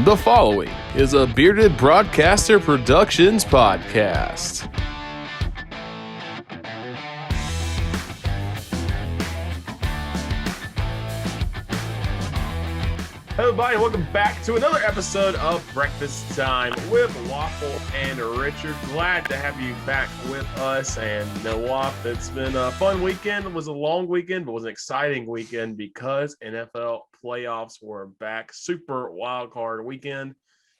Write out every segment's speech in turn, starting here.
The following is a Bearded Broadcaster Productions podcast. Hello, everybody, and welcome back to another episode of Breakfast Time with Waffle and Richard. Glad to have you back with us. And Waffle, it's been a fun weekend. It was a long weekend, but it was an exciting weekend because NFL playoffs were back. Super wild card weekend.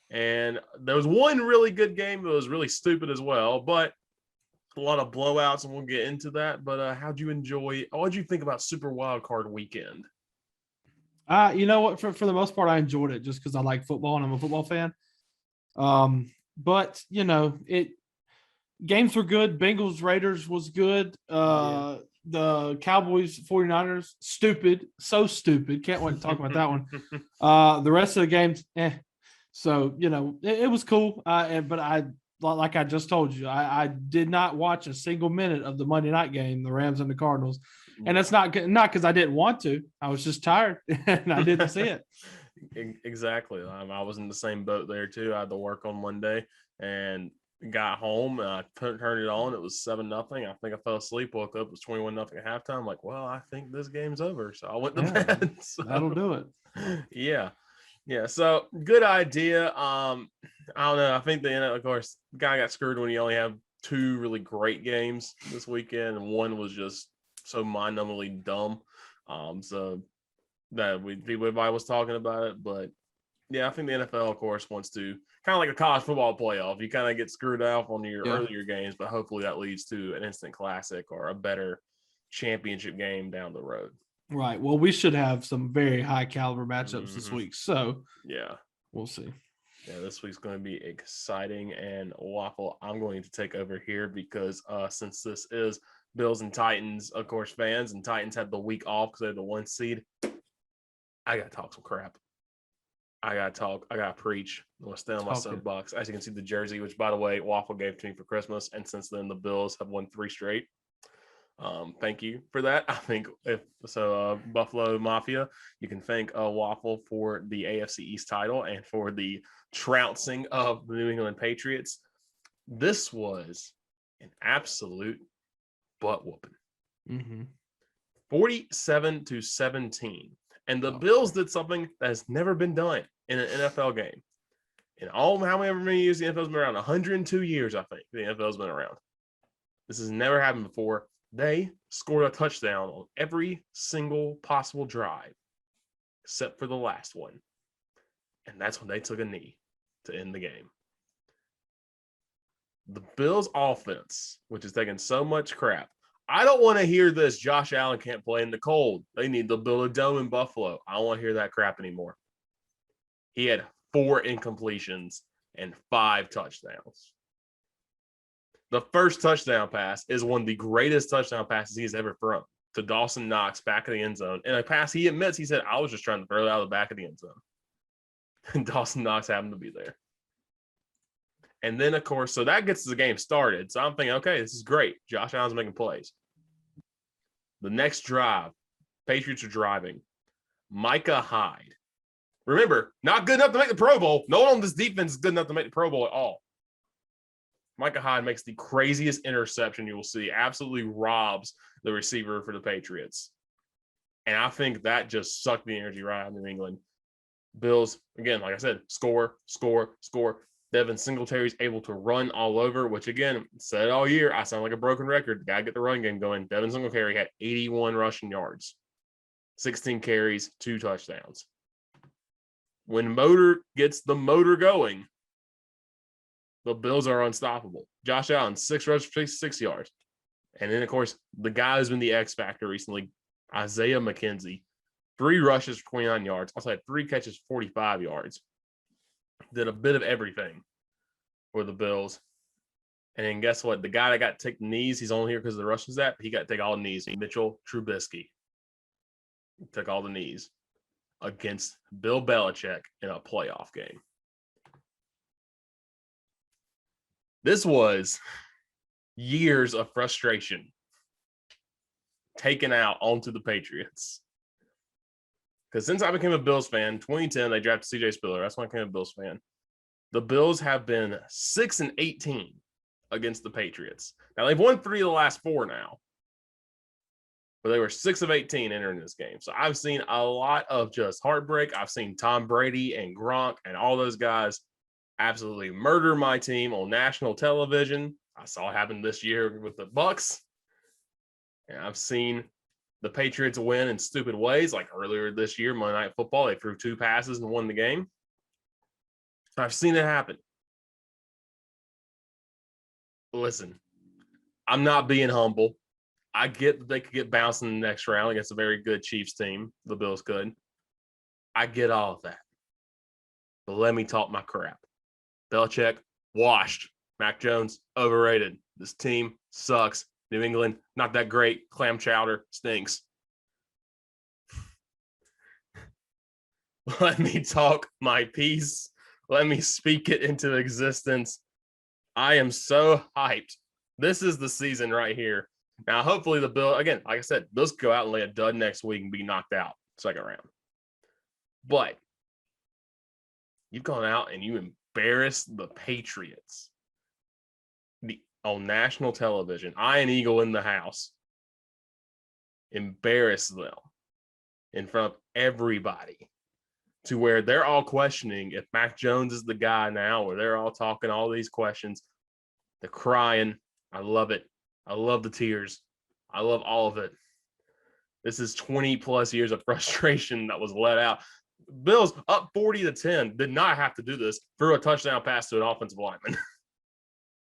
And there was one really good game that was really stupid as well, but a lot of blowouts, and we'll get into that. But how'd you think about Super Wild Card weekend? You know what? For the most part, I enjoyed it just because I like football and I'm a football fan. But games were good. Bengals Raiders was good. The Cowboys 49ers, stupid, so stupid. Can't wait to talk about that one. The rest of the games, So it was cool. But like I just told you, I did not watch a single minute of the Monday night game, the Rams and the Cardinals. And it's not because I didn't want to. I was just tired and I didn't see it. Exactly. I was in the same boat there too. I had to work on Monday and got home and I turned it on. It was 7-0. I think I fell asleep, woke up, it was 21-0 at halftime. I'm like, well, I think this game's over. So I went to bed. So, that'll do it. Yeah. So good idea. I don't know. I think of course, the guy got screwed when you only have two really great games this weekend, and one was just so mind-numbingly dumb. So that everybody was talking about it, but yeah, I think the NFL, of course, wants to kind of like a college football playoff. You kind of get screwed off on your earlier games, but hopefully that leads to an instant classic or a better championship game down the road. Right. Well, we should have some very high caliber matchups this week. So yeah, we'll see. Yeah, this week's going to be exciting. And Waffle, I'm going to take over here because since this is Bills and Titans, of course, fans, and Titans had the week off because they're the 1 seed. I got to talk some crap. I got to preach. I'm going to stay on my soapbox. As you can see, the jersey, which, by the way, Waffle gave to me for Christmas. And since then, the Bills have won 3 straight. Thank you for that. I think Buffalo Mafia, you can thank Waffle for the AFC East title and for the trouncing of the New England Patriots. This was an absolute butt whooping. 47-17. And the Bills did something that has never been done in an NFL game. In however many years the NFL's been around, 102 years, I think the NFL's been around. This has never happened before. They scored a touchdown on every single possible drive, except for the last one. And that's when they took a knee to end the game. The Bills offense, which is taking so much crap. I don't want to hear this. Josh Allen can't play in the cold. They need to build a dome in Buffalo. I don't want to hear that crap anymore. He had 4 incompletions and 5 touchdowns. The first touchdown pass is one of the greatest touchdown passes he's ever thrown to Dawson Knox back of the end zone. And a pass he admits, he said, I was just trying to throw it out of the back of the end zone. And Dawson Knox happened to be there. And then, of course, so that gets the game started. So I'm thinking, okay, this is great. Josh Allen's making plays. The next drive, Patriots are driving. Micah Hyde. Remember, not good enough to make the Pro Bowl. No one on this defense is good enough to make the Pro Bowl at all. Micah Hyde makes the craziest interception you will see. Absolutely robs the receiver for the Patriots. And I think that just sucked the energy right out of New England. Bills, again, like I said, score. Devin Singletary's able to run all over, which, again, said it all year, I sound like a broken record. Got to get the run game going. Devin Singletary had 81 rushing yards, 16 carries, 2 touchdowns. When motor gets the motor going, the Bills are unstoppable. Josh Allen, 6 rushes, 66 yards. And then, of course, the guy who's been the X factor recently, Isaiah McKenzie, 3 rushes for 29 yards. Also had 3 catches, 45 yards. Did a bit of everything for the Bills. And then guess what? The guy that got to take the knees, he's only here because of the Russian zap. He got to take all the knees. Mitchell Trubisky took all the knees against Bill Belichick in a playoff game. This was years of frustration taken out onto the Patriots. because since I became a Bills fan, 2010, they drafted C.J. Spiller. That's when I became a Bills fan. The Bills have been 6-18 against the Patriots. Now, they've won 3 of the last 4 now, but they were 6 of 18 entering this game. So I've seen a lot of just heartbreak. I've seen Tom Brady and Gronk and all those guys absolutely murder my team on national television. I saw it happen this year with the Bucs. And I've seen the Patriots win in stupid ways, like earlier this year, Monday Night Football. They threw 2 passes and won the game. I've seen it happen. Listen, I'm not being humble. I get that they could get bounced in the next round against a very good Chiefs team. The Bills could. I get all of that. But let me talk my crap. Belichick, washed. Mac Jones, overrated. This team sucks. New England, not that great. Clam chowder, stinks. Let me talk my piece. Let me speak it into existence. I am so hyped. This is the season right here. Now, hopefully the Bills, again, like I said, Bills go out and lay a dud next week and be knocked out second round. But you've gone out and you embarrassed the Patriots on national television. Iron Eagle in the house. Embarrass them in front of everybody to where they're all questioning if Mac Jones is the guy now, or they're all talking all these questions. They're crying. I love it. I love the tears. I love all of it. This is 20 plus years of frustration that was let out. Bills up 40-10 did not have to do this. Threw a touchdown pass to an offensive lineman.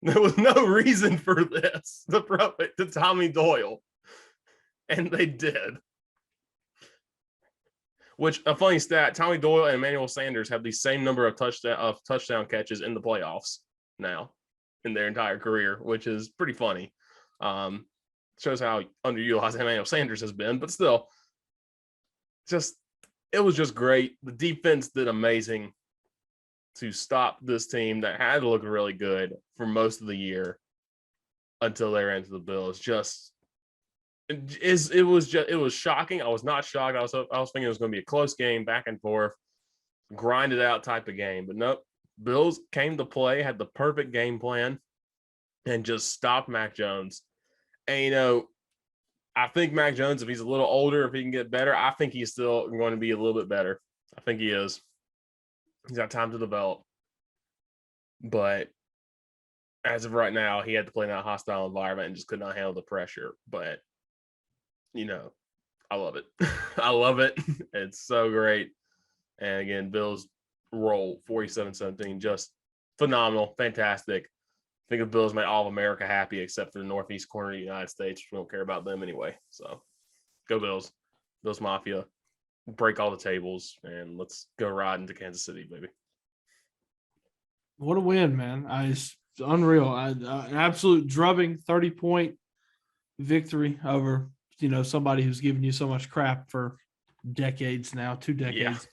There was no reason for this to throw it to Tommy Doyle. And they did. Which, a funny stat, Tommy Doyle and Emmanuel Sanders have the same number of touchdown catches in the playoffs now in their entire career, which is pretty funny. Shows how underutilized Emmanuel Sanders has been, but still, it was just great. The defense did amazing to stop this team that had looked really good for most of the year until they ran into the Bills. It was shocking. I was not shocked. I was thinking it was going to be a close game, back and forth, grinded out type of game. But nope, Bills came to play, had the perfect game plan, and just stopped Mac Jones. And, I think Mac Jones, if he's a little older, if he can get better, I think he's still going to be a little bit better. I think he is. He's got time to develop. But as of right now, he had to play in that hostile environment and just could not handle the pressure. But, I love it. I love it. It's so great. And again, Bills roll 47-17, just phenomenal, fantastic. I think the Bills made all of America happy except for the northeast corner of the United States. We don't care about them anyway. So go Bills. Bills Mafia. Break all the tables, and let's go ride into Kansas City, baby. What a win, man. It's unreal. An absolute drubbing 30-point victory over, somebody who's given you so much crap for decades now, 2 decades.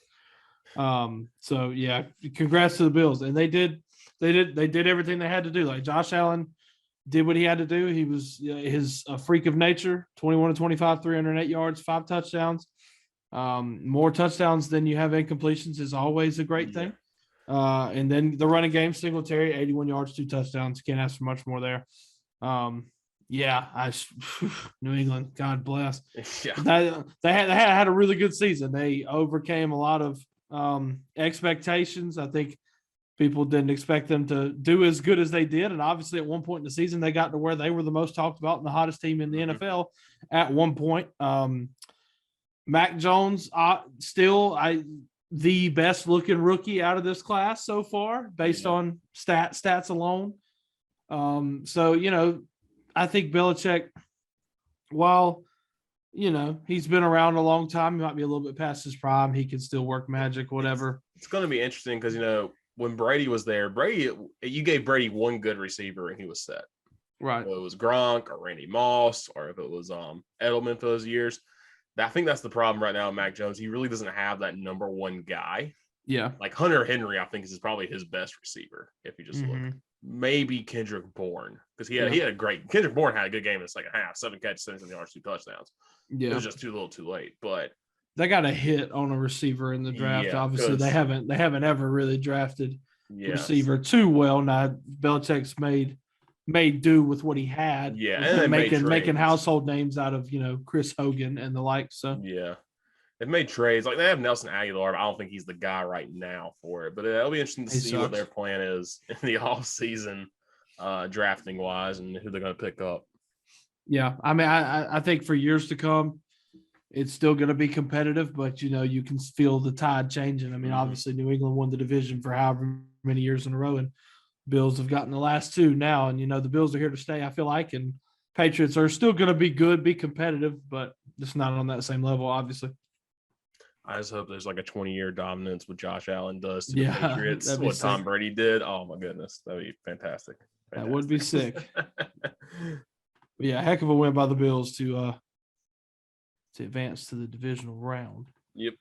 Yeah. So yeah, congrats to the Bills. And they did everything they had to do. Like Josh Allen did what he had to do. He was his freak of nature, 21-25, 308 yards, 5 touchdowns. More touchdowns than you have incompletions is always a great thing. And then the running game, Singletary, 81 yards, 2 touchdowns. Can't ask for much more there. New England, God bless. Yeah. They had a really good season. They overcame a lot of expectations. I think people didn't expect them to do as good as they did. And obviously at one point in the season, they got to where they were the most talked about and the hottest team in the NFL at one point. Mac Jones, the best looking rookie out of this class so far, based on stats alone. I think Belichick, while, he's been around a long time, he might be a little bit past his prime. He can still work magic, whatever. It's going to be interesting because, when Brady was there, you gave Brady one good receiver and he was set. Right. Whether it was Gronk or Randy Moss, or if it was Edelman for those years. I think that's the problem right now with Mac Jones. He really doesn't have that number one guy. Yeah. Like Hunter Henry, I think is probably his best receiver if you just look. Maybe Kendrick Bourne, because he had a great – Kendrick Bourne had a good game in the second half, 7 catches, 77 yards, 2 touchdowns. Yeah. It was just too little too late. But they got a hit on a receiver in the draft. Yeah, Obviously, they haven't ever really drafted receiver too well. Now Belichick's made do with what he had. Yeah, and they making household names out of Chris Hogan and the like. So yeah, they've made trades. Like they have Nelson Aguilar, but I don't think he's the guy right now for it. But it'll be interesting to see what their plan is in the off season, drafting wise, and who they're going to pick up. Yeah, I mean, I think for years to come, it's still going to be competitive, but you can feel the tide changing. I mean, obviously, New England won the division for however many years in a row, and Bills have gotten the last two now, and the Bills are here to stay. I feel like, and Patriots are still going to be good, be competitive, but just not on that same level, obviously. I just hope there's like a 20-year dominance what Josh Allen does to the Patriots, what Tom Brady did. Oh my goodness, that'd be fantastic. That would be sick. But yeah, heck of a win by the Bills to advance to the divisional round. Yep.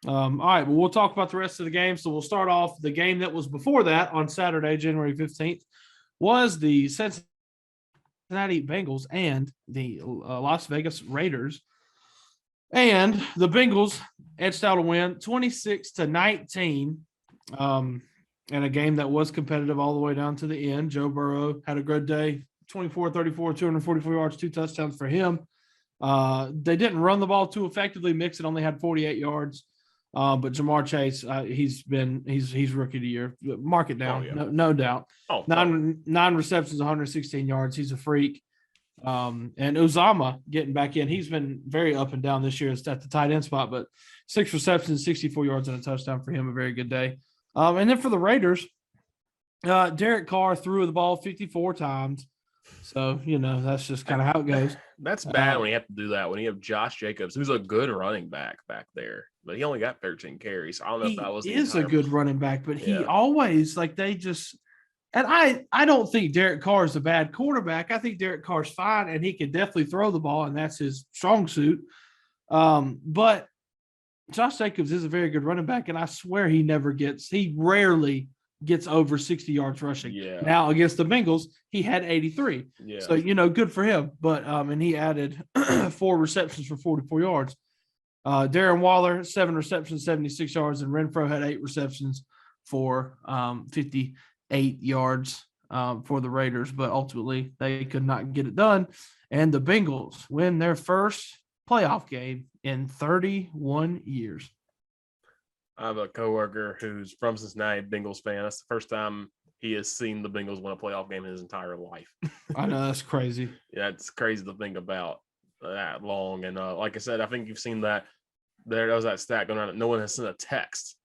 All right, well, we'll talk about the rest of the game. So we'll start off the game that was before that on Saturday, January 15th, was the Cincinnati Bengals and the Las Vegas Raiders. And the Bengals edged out a win 26-19 in a game that was competitive all the way down to the end. Joe Burrow had a good day, 24-34, 244 yards, 2 touchdowns for him. They didn't run the ball too effectively. Mixon only had 48 yards. But Jamar Chase, he's rookie of the year. Mark it down, no doubt. Nine receptions, 116 yards. He's a freak. And Uzama getting back in. He's been very up and down this year at the tight end spot, but 6 receptions, 64 yards and a touchdown for him. A very good day. And then for the Raiders, Derek Carr threw the ball 54 times. So, that's just kind of how it goes. That's bad when you have to do that. When you have Josh Jacobs, who's a good running back there, but he only got 13 carries. I don't know if that was. He is a good running back, but he always and I don't think Derek Carr is a bad quarterback. I think Derek Carr's fine, and he can definitely throw the ball, and that's his strong suit. But Josh Jacobs is a very good running back, and I swear he rarely gets over 60 yards rushing. Yeah. Now against the Bengals, he had 83. Yeah. So, good for him. But and he added 4 receptions for 44 yards. Darren Waller, 7 receptions, 76 yards, and Renfro had 8 receptions for 58 yards for the Raiders, but ultimately they could not get it done. And the Bengals win their first playoff game in 31 years. I have a coworker who's from Cincinnati, Bengals fan. That's the first time he has seen the Bengals win a playoff game in his entire life. I know, that's crazy. Yeah, it's crazy to think about that long. And like I said, I think you've seen that. There was that stat going on that no one has sent a text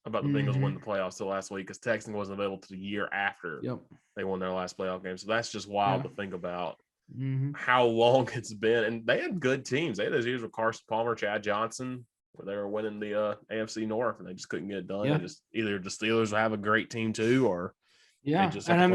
about the Bengals winning the playoffs till last week because texting wasn't available to the year after they won their last playoff game. So that's just wild to think about how long it's been. And they had good teams. They had those years with Carson Palmer, Chad Johnson, where they were winning the AFC North, and they just couldn't get it done. Yeah. Either the Steelers have a great team too, or they just and then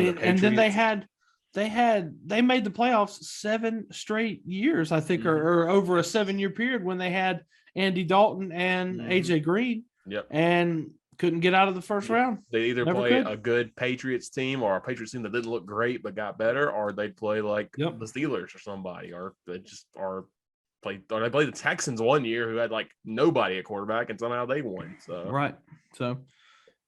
they made the playoffs 7 straight years, I think, or over a 7-year period when they had Andy Dalton and AJ Green. Yep. And couldn't get out of the first round. They either play a good Patriots team or a Patriots team that didn't look great but got better, or they'd play like the Steelers or somebody, or they played the Texans one year who had like nobody at quarterback and somehow they won. So right. So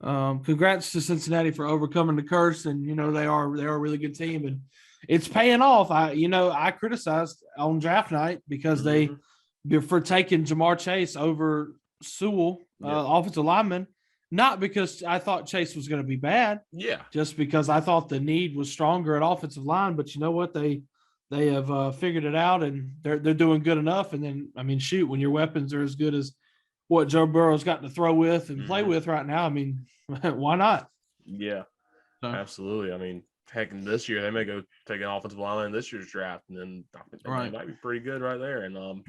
congrats to Cincinnati for overcoming the curse, and they are a really good team, and it's paying off. I criticized on draft night because they for taking Jamar Chase over Sewell, offensive lineman, not because I thought Chase was going to be bad. Yeah. Just because I thought the need was stronger at offensive line. But you know what? They have figured it out, and they're doing good enough. And then, I mean, shoot, when your weapons are as good as what Joe Burrow's got to throw with and play with right now, I mean, why not? Yeah, absolutely. I mean, heck, this year they may go take an offensive lineman in this year's draft, and then I think they might be pretty good right there. And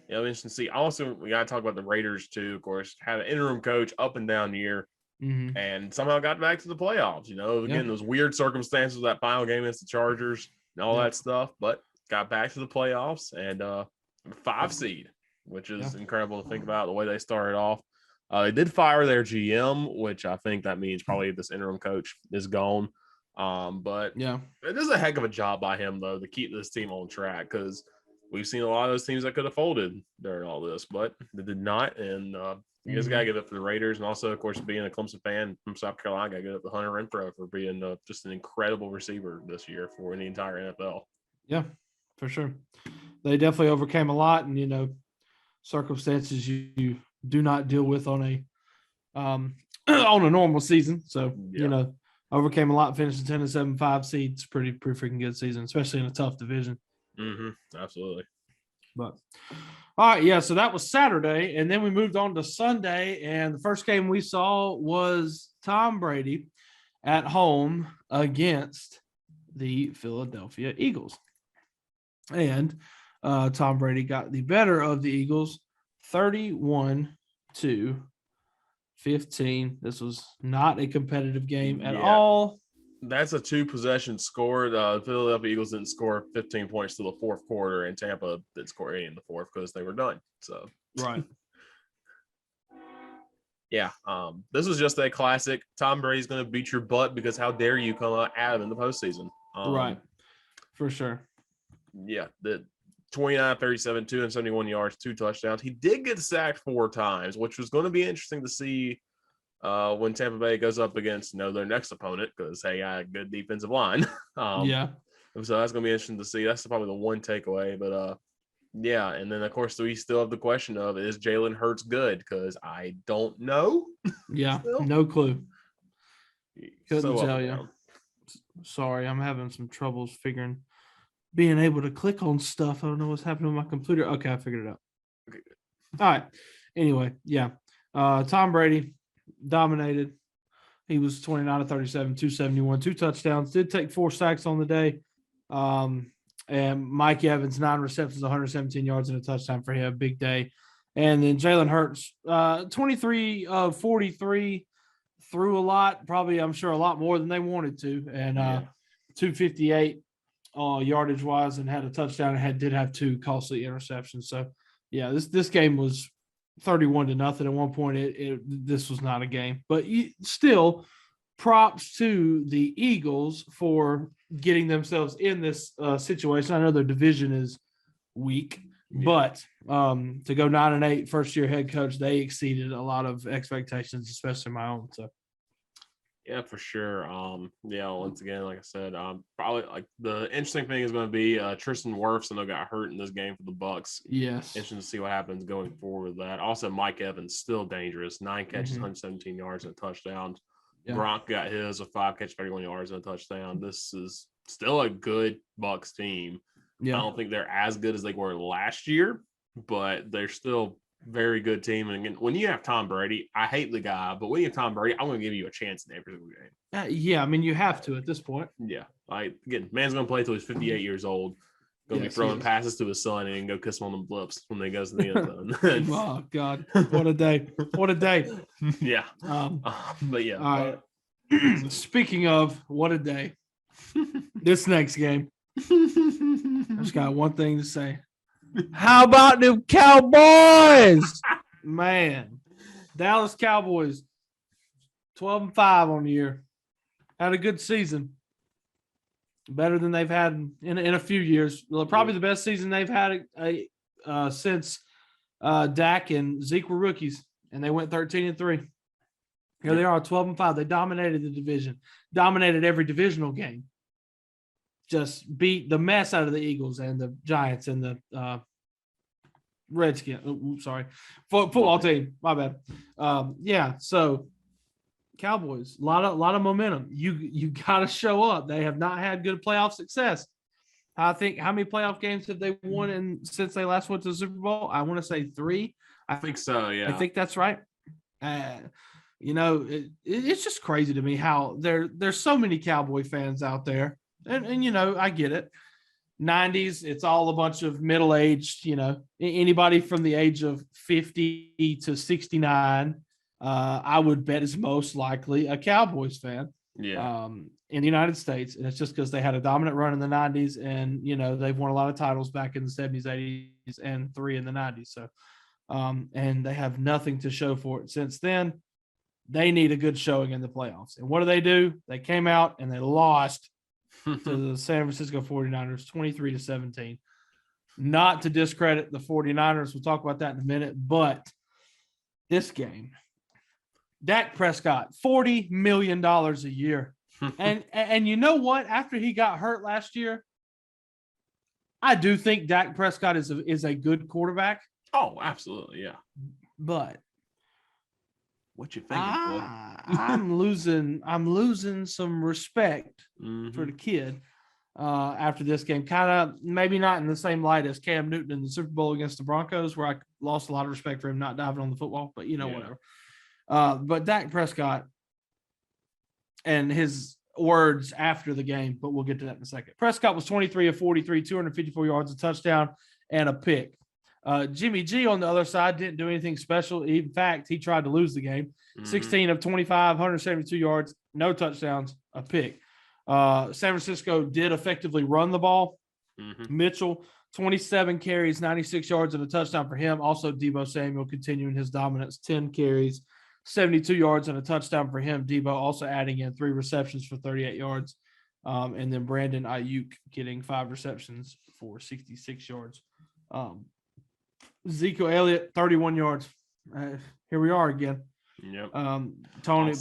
interesting to see. Also, we got to talk about the Raiders too. Of course, had an interim coach up and down year, and somehow got back to the playoffs. Again, those weird circumstances, that final game against the Chargers and all that stuff, but got back to the playoffs and 5 seed, which is incredible to think about the way they started off. They did fire their GM, which I think that means probably this interim coach is gone. But it is a heck of a job by him though to keep this team on track, because we've seen a lot of those teams that could have folded during all this, but they did not. And you just got to give it up for the Raiders. And also, of course, being a Clemson fan from South Carolina, I got to give it up to Hunter Renfrow for being just an incredible receiver this year for the entire NFL. Yeah, for sure. They definitely overcame a lot, and circumstances you do not deal with on a on a normal season. So overcame a lot, finished 10-7, 5 seeds, pretty freaking good season, especially in a tough division. Absolutely. But all right, yeah. So that was Saturday, and then we moved on to Sunday, and the first game we saw was Tom Brady at home against the Philadelphia Eagles. And Tom Brady got the better of the Eagles, 31-15. This was not a competitive game at all. That's a 2-possession score. The Philadelphia Eagles didn't score 15 points to the fourth quarter, and Tampa didn't score any in the fourth because they were done. So right. Yeah, this was just a classic. Tom Brady's going to beat your butt because how dare you come out at him in the postseason? Right, for sure. Yeah, the 29-37, 271 yards, 2 touchdowns. He did get sacked 4 times, which was going to be interesting to see when Tampa Bay goes up against their next opponent because they got a good defensive line. So that's going to be interesting to see. That's probably the one takeaway. But yeah, and then of course we still have the question of, is Jalen Hurts good? Because I don't know. Yeah, no clue. Couldn't tell you. Down. Sorry, I'm having some troubles being able to click on stuff. I don't know what's happening with my computer. Okay, I figured it out. Okay, good. All right. Anyway, yeah. Tom Brady dominated. He was 29-37, 271, 2 touchdowns. Did take 4 sacks on the day. And Mike Evans, 9 receptions, 117 yards and a touchdown for him. Big day. And then Jalen Hurts, 23 of 43, threw a lot, probably, I'm sure, a lot more than they wanted to. And 258 yardage wise, and had a touchdown and did have 2 costly interceptions. So yeah, this game was 31-0. At one point this was not a game, but still props to the Eagles for getting themselves in this situation. I know their division is weak, but to go 9-8, first year head coach, they exceeded a lot of expectations, especially my own. So yeah, for sure. Once again, like I said, probably like the interesting thing is going to be Tristan Wirfs. I know got hurt in this game for the Bucs. Yes, interesting to see what happens going forward with that. Also, Mike Evans still dangerous. 9 catches, 117 yards and a touchdown. Yeah. Gronk got his with 5 catches, 31 yards and a touchdown. This is still a good Bucs team. Yeah. I don't think they're as good as they were last year, but they're still very good team. And again, when you have Tom Brady, I hate the guy, but when you have Tom Brady, I'm going to give you a chance in every single game. Yeah, I mean, you have to at this point. Yeah. Again, man's going to play until he's 58 years old. Going to be throwing passes to his son and go kiss him on the lips when he goes to the end zone. Oh, God. What a day. What a day. Yeah. But yeah. All right. Speaking of what a day, this next game, I just got one thing to say. How about them Cowboys? Man, Dallas Cowboys, 12-5 on the year. Had a good season. Better than they've had in a few years. Probably the best season they've had since Dak and Zeke were rookies, and they went 13-3. Here they are, 12-5. They dominated the division, dominated every divisional game. Just beat the mess out of the Eagles and the Giants and the Redskins. Football team. My bad. So Cowboys, a lot of momentum. You got to show up. They have not had good playoff success. I think, how many playoff games have they won since they last went to the Super Bowl? I want to say 3. I think so. Yeah, I think that's right. It's just crazy to me how there's so many Cowboy fans out there. And I get it. 90s, it's all a bunch of middle-aged, anybody from the age of 50 to 69, I would bet is most likely a Cowboys fan. Yeah. In the United States. And it's just because they had a dominant run in the 90s and, they've won a lot of titles back in the 70s, 80s, and 3 in the 90s. So, and they have nothing to show for it since then. They need a good showing in the playoffs. And what do? They came out and they lost to the San Francisco 49ers, 23-17. Not to discredit the 49ers. We'll talk about that in a minute. But this game, Dak Prescott, $40 million a year. And you know what? After he got hurt last year, I do think Dak Prescott is a good quarterback. Oh, absolutely, yeah. But what you thinking, boy? I'm losing some respect for the kid after this game. Kind of maybe not in the same light as Cam Newton in the Super Bowl against the Broncos, where I lost a lot of respect for him not diving on the football. But whatever. But Dak Prescott and his words after the game, but we'll get to that in a second. Prescott was 23 of 43, 254 yards, a touchdown, and a pick. Jimmy G on the other side didn't do anything special. In fact, he tried to lose the game. 16 of 25, 172 yards, no touchdowns, a pick. San Francisco did effectively run the ball. Mitchell, 27 carries, 96 yards, and a touchdown for him. Also, Deebo Samuel continuing his dominance, 10 carries, 72 yards, and a touchdown for him. Deebo also adding in 3 receptions for 38 yards. And then Brandon Ayuk getting 5 receptions for 66 yards. Ezekiel Elliott, 31 yards. Here we are again. Yep. Tony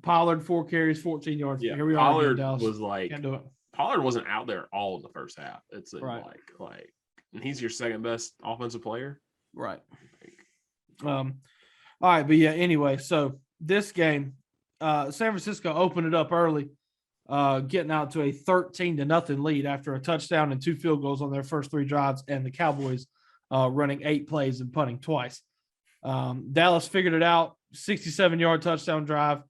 Pollard, 4 carries, 14 yards. Yeah. Here we Pollard are again, Dallas. was like, can't do it. Pollard wasn't out there all in the first half. It's Right. like, and he's your second best offensive player. Right. All right, but yeah, anyway, so this game, San Francisco opened it up early, getting out to a 13-0 lead after a touchdown and 2 field goals on their first 3 drives, and the Cowboys running 8 plays and punting twice. Dallas figured it out, 67-yard touchdown drive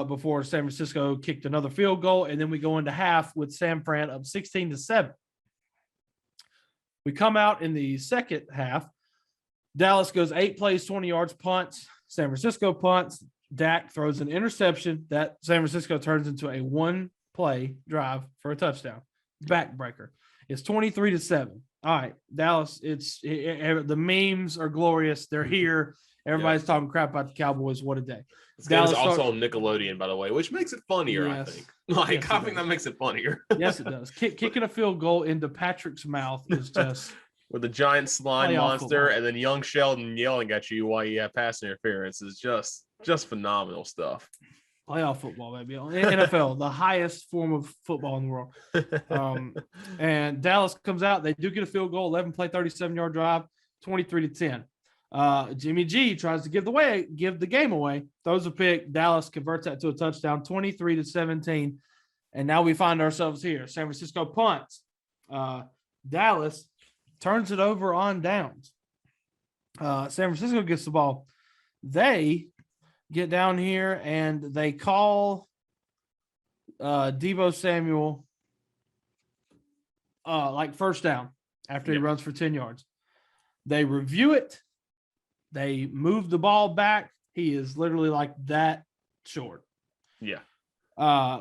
before San Francisco kicked another field goal, and then we go into half with San Fran up 16-7. We come out in the second half. Dallas goes 8 plays, 20 yards, punts. San Francisco punts. Dak throws an interception that San Francisco turns into a 1-play drive for a touchdown. Backbreaker. It's 23-7. All right, Dallas, the memes are glorious. They're here. Everybody's talking crap about the Cowboys. What a day. This game is also on Nickelodeon, by the way, which makes it funnier, Yes. I think. Like, Yes, I think that makes it funnier. Yes, it does. Kicking a field goal into Patrick's mouth is just with the giant slime Playoff monster football. and then young Sheldon yelling at you while you have pass interference is just phenomenal stuff. playoff football, baby. NFL, the highest form of football in the world. And Dallas comes out. They do get a field goal, 11-play, 37-yard drive, 23-10. Jimmy G tries to give the game away, throws a pick. Dallas converts that to a touchdown, 23-17. And now we find ourselves here. San Francisco punts. Dallas turns it over on downs. San Francisco gets the ball. They get down here and they call Deebo Samuel like first down after he runs for 10 yards. They review it. They move the ball back. He is literally like that short. Yeah.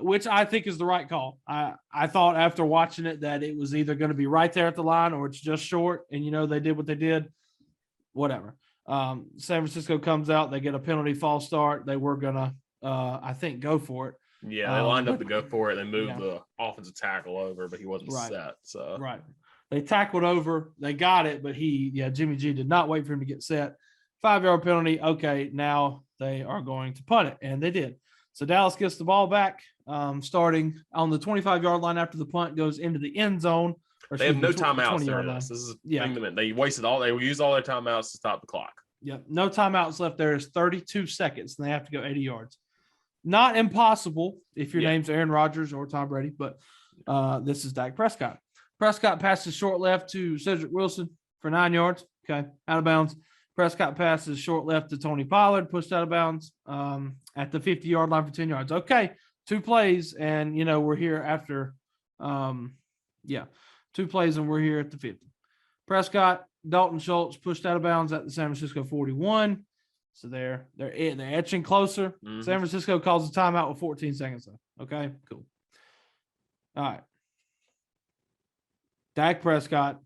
Which I think is the right call. I thought after watching it that it was either going to be right there at the line or it's just short. And, they did what they did. Whatever. San Francisco comes out. They get a penalty false start. They were going to, I think, go for it. Yeah, they lined up to go for it. They moved the offensive tackle over, but he wasn't set. So Right. They tackled over. They got it, but Jimmy G did not wait for him to get set. 5-yard penalty. Okay, now they are going to punt it, and they did. So Dallas gets the ball back, starting on the 25-yard line after the punt goes into the end zone. They have no timeouts during this. This is the thing they wasted all. They used all their timeouts to stop the clock. Yep, no timeouts left. There is 32 seconds, and they have to go 80 yards. Not impossible if your name's Aaron Rodgers or Tom Brady, but this is Dak Prescott. Prescott passes short left to Cedric Wilson for 9 yards. Okay, out of bounds. Prescott passes short left to Tony Pollard, pushed out of bounds at the 50-yard line for 10 yards. Okay, 2 plays, and, we're here after 2 plays, and we're here at the 50. Prescott, Dalton Schultz pushed out of bounds at the San Francisco 41. So they're etching closer. Mm-hmm. San Francisco calls a timeout with 14 seconds left. Okay, cool. All right. Dak Prescott,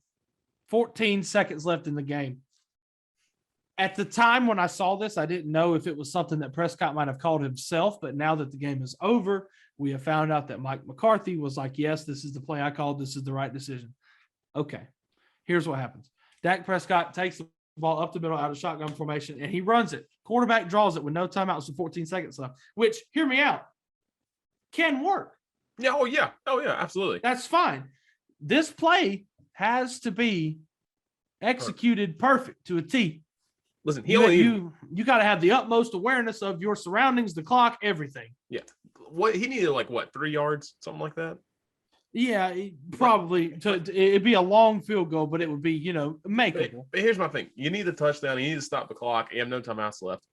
14 seconds left in the game. At the time when I saw this, I didn't know if it was something that Prescott might have called himself, but now that the game is over, we have found out that Mike McCarthy was like, yes, this is the play I called. This is the right decision. Okay. Here's what happens. Dak Prescott takes the ball up the middle out of shotgun formation, and he runs it. Quarterback draws it with no timeouts and 14 seconds left, which, hear me out, can work. Yeah. Oh, yeah. Oh, yeah. Absolutely. That's fine. This play has to be executed perfect to a T. Listen, You got to have the utmost awareness of your surroundings, the clock, everything. Yeah. What he needed, 3 yards, something like that. Yeah, probably. It'd be a long field goal, but it would be, makeable. But here's my thing: you need the touchdown. You need to stop the clock. You have no timeouts left.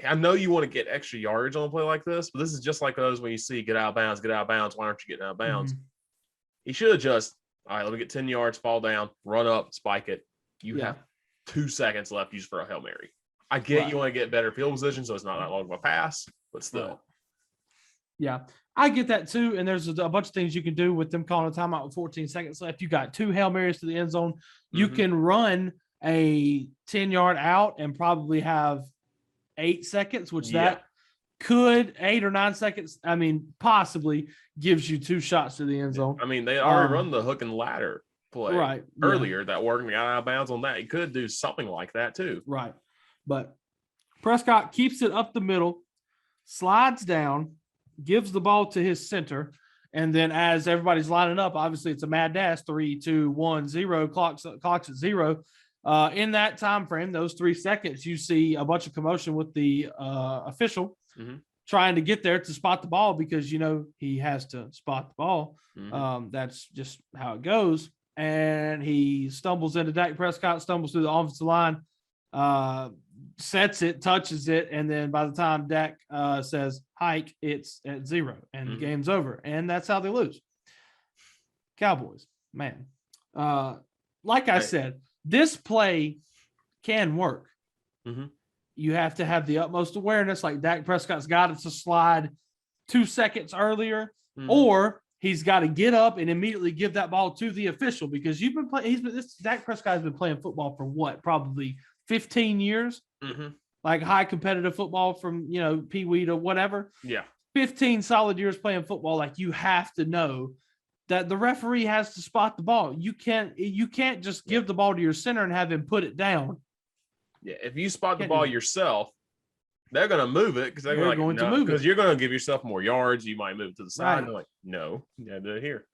I know you want to get extra yardage on a play like this, but this is just like those when you see get out of bounds, get out of bounds. Why aren't you getting out of bounds? Mm-hmm. He should have just, all right, let me get 10 yards, fall down, run up, spike it. You have 2 seconds left used for a Hail Mary. I get you want to get better field position, so it's not that long of a pass, but still. Right. Yeah, I get that too. And there's a bunch of things you can do with them calling a timeout with 14 seconds left. You got 2 Hail Marys to the end zone. You can run a 10-yard out and probably have 8 seconds, which that could 8 or 9 seconds. I mean, possibly gives you 2 shots to the end zone. I mean, they already run the hook and ladder play earlier that worked and got out of bounds on that. You could do something like that too. Right. But Prescott keeps it up the middle, slides down, gives the ball to his center. And then as everybody's lining up, obviously it's a mad dash, 3, 2, 1, 0, clocks at 0. In that time frame, those 3 seconds, you see a bunch of commotion with the official trying to get there to spot the ball because, he has to spot the ball. That's just how it goes. And he stumbles into Dak Prescott, stumbles through the offensive line, sets it, touches it, and then by the time Dak says hike, it's at 0, and the game's over. And that's how they lose. Cowboys, man. Like I said, this play can work. You have to have the utmost awareness, like Dak Prescott's got it to slide 2 seconds earlier, or he's got to get up and immediately give that ball to the official because you've been playing. Dak Prescott has been playing football for what? Probably 15 years. Like high competitive football from, Pee Wee to whatever. Yeah. 15 solid years playing football. Like you have to know that the referee has to spot the ball. You can't just give the ball to your center and have him put it down. Yeah. If you spot the ball yourself, they're going to move it because they're going to move it because you're going to give yourself more yards. You might move to the side. Right. They're like, no, you got to do it here.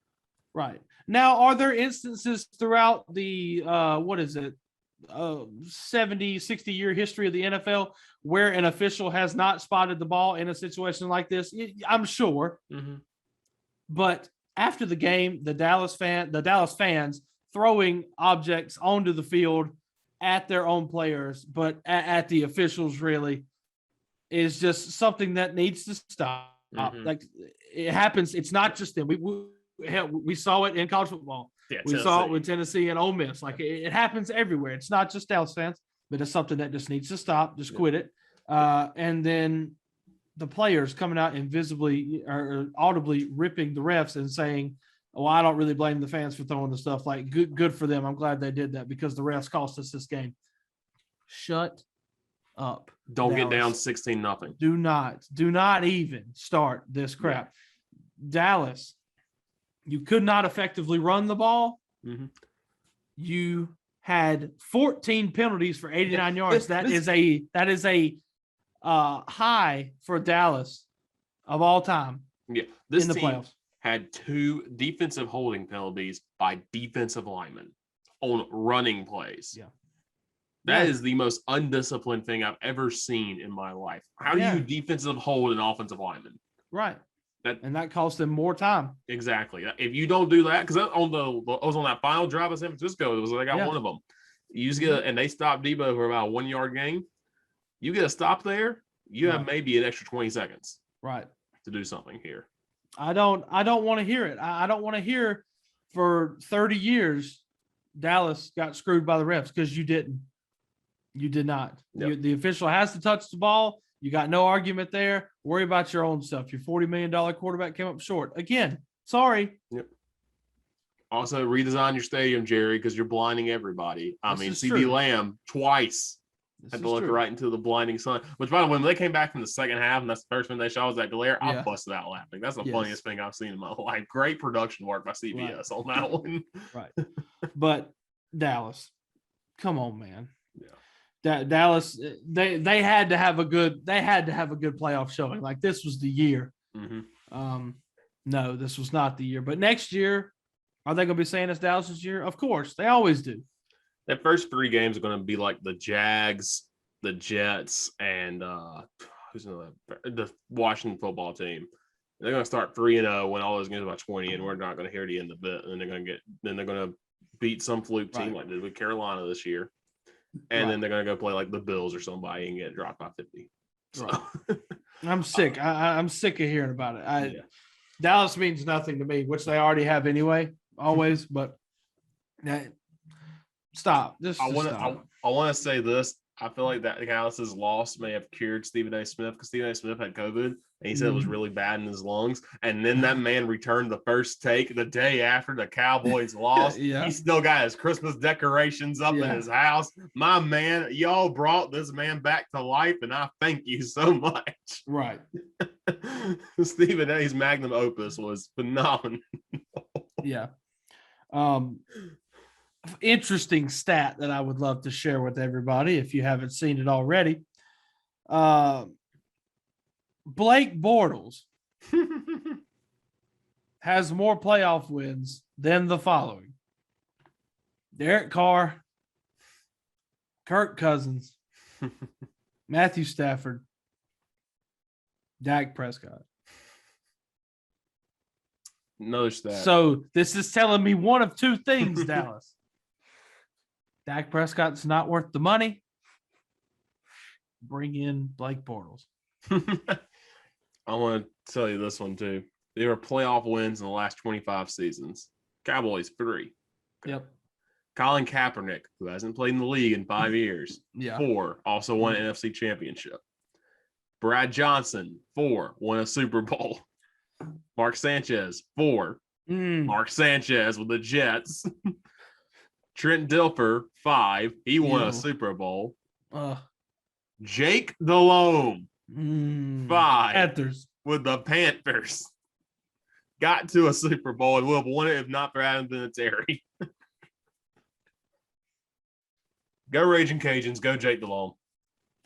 Right. Now, are there instances throughout the 70, 60-year history of the NFL where an official has not spotted the ball in a situation like this? I'm sure. But after the game, the Dallas fans throwing objects onto the field at their own players, but at the officials really is just something that needs to stop. Like it happens. It's not just them. We saw it in college football. Yeah, we saw it with Tennessee and Ole Miss. Like it happens everywhere. It's not just Dallas fans, but it's something that just needs to stop. Just quit it. And then the players coming out invisibly or audibly ripping the refs and saying, "Oh, I don't really blame the fans for throwing the stuff." Like good for them. I'm glad they did that because the refs cost us this game. Shut up. Don't Dallas. Get down 16-0. Do not even start this crap. Yeah. Dallas. You could not effectively run the ball. You had 14 penalties for 89 yards. That is a high for Dallas of all time. Yeah, this in the team playoffs had 2 defensive holding penalties by defensive linemen on running plays. Yeah, that is the most undisciplined thing I've ever seen in my life. How do you defensive hold an offensive lineman? Right. That cost them more time. Exactly. If you don't do that, because I was on that final drive of San Francisco, they got one of them. You just get and they stopped Debo for about a 1-yard gain. You get a stop there, you have maybe an extra 20 seconds. Right. To do something here. I don't want to hear it. I don't want to hear for 30 years Dallas got screwed by the refs because you didn't. You did not. Yep. The official has to touch the ball. You got no argument there. Worry about your own stuff. Your $40 million quarterback came up short. Again, sorry. Yep. Also, redesign your stadium, Jerry, because you're blinding everybody. CD Lamb twice had to look right into the blinding sun. Which, by the way, when they came back from the second half, and that's the first thing they shot was that glare, I busted out laughing. That's the funniest thing I've seen in my life. Great production work by CBS on that one. Right. But Dallas. Come on, man. Yeah. Dallas, they had to have a good playoff showing. Like this was the year. Mm-hmm. No, this was not the year. But next year, are they going to be saying it's Dallas's year? Of course, they always do. That first 3 games are going to be like the Jags, the Jets, and the Washington football team. They're going to start 3-0 when all those games are about 20, and we're not going to hear the end of it. And they're going to beat some fluke team like they did with Carolina this year, and then they're going to go play like the Bills or somebody and get dropped by 50. So. Right. I'm sick. I'm sick of hearing about it. Dallas means nothing to me, which they already have anyway, always. But stop. I want to say this. I feel like that Dallas's loss may have cured Stephen A. Smith because Stephen A. Smith had COVID and he said it was really bad in his lungs. And then that man returned the first take the day after the Cowboys lost. He still got his Christmas decorations up in his house. My man, y'all brought this man back to life, and I thank you so much. Right. Stephen A.'s magnum opus was phenomenal. Yeah. Interesting stat that I would love to share with everybody if you haven't seen it already. Blake Bortles has more playoff wins than the following: Derek Carr, Kirk Cousins, Matthew Stafford, Dak Prescott. Notice that. So this is telling me one of two things, Dallas. Dak Prescott's not worth the money. Bring in Blake Bortles. I want to tell you this one too. There were playoff wins in the last 25 seasons. Cowboys 3. Yep. Colin Kaepernick, who hasn't played in the league in 5 years, 4, also won an NFC championship. Brad Johnson, 4, won a Super Bowl. Mark Sanchez, 4. Mark Sanchez with the Jets. Trent Dilfer, 5. He won a Super Bowl. Jake Delhomme, 5. Panthers. With the Panthers. Got to a Super Bowl and would have won it if not for Adam Vinatieri. Go Raging Cajuns. Go Jake Delhomme.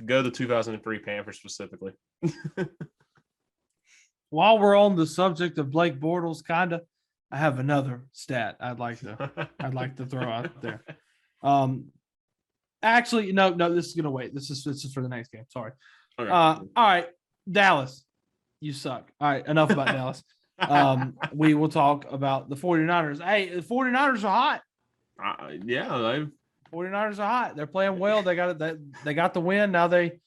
Go the 2003 Panthers specifically. While we're on the subject of Blake Bortles, kinda, I have another stat I'd like to throw out there. Actually, no, this is gonna wait. This is for the next game. Sorry. Okay. All right, Dallas, you suck. All right, enough about Dallas. We will talk about the 49ers. Hey, the 49ers are hot. 49ers are hot. They're playing well. They got it. They got the win. Now they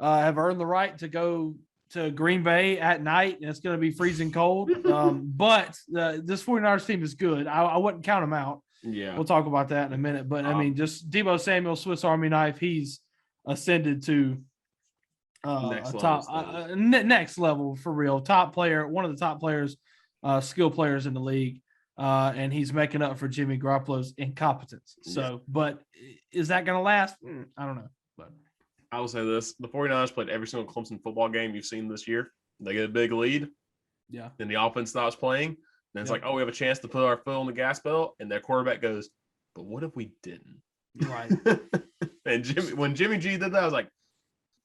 have earned the right to go to Green Bay at night, and it's going to be freezing cold. But this 49ers team is good. I wouldn't count them out. Yeah. We'll talk about that in a minute. But, I mean, just Deebo Samuel, Swiss Army knife, he's ascended to next level for real. Top player, one of the top players, skill players in the league. And he's making up for Jimmy Garoppolo's incompetence. So, but is that going to last? I don't know. But I will say this. The 49ers played every single Clemson football game you've seen this year. They get a big lead. Yeah. Then the offense stops playing. Then it's like, oh, we have a chance to put our foot on the gas pedal. And their quarterback goes, but what if we didn't? Right. And when Jimmy G did that, I was like,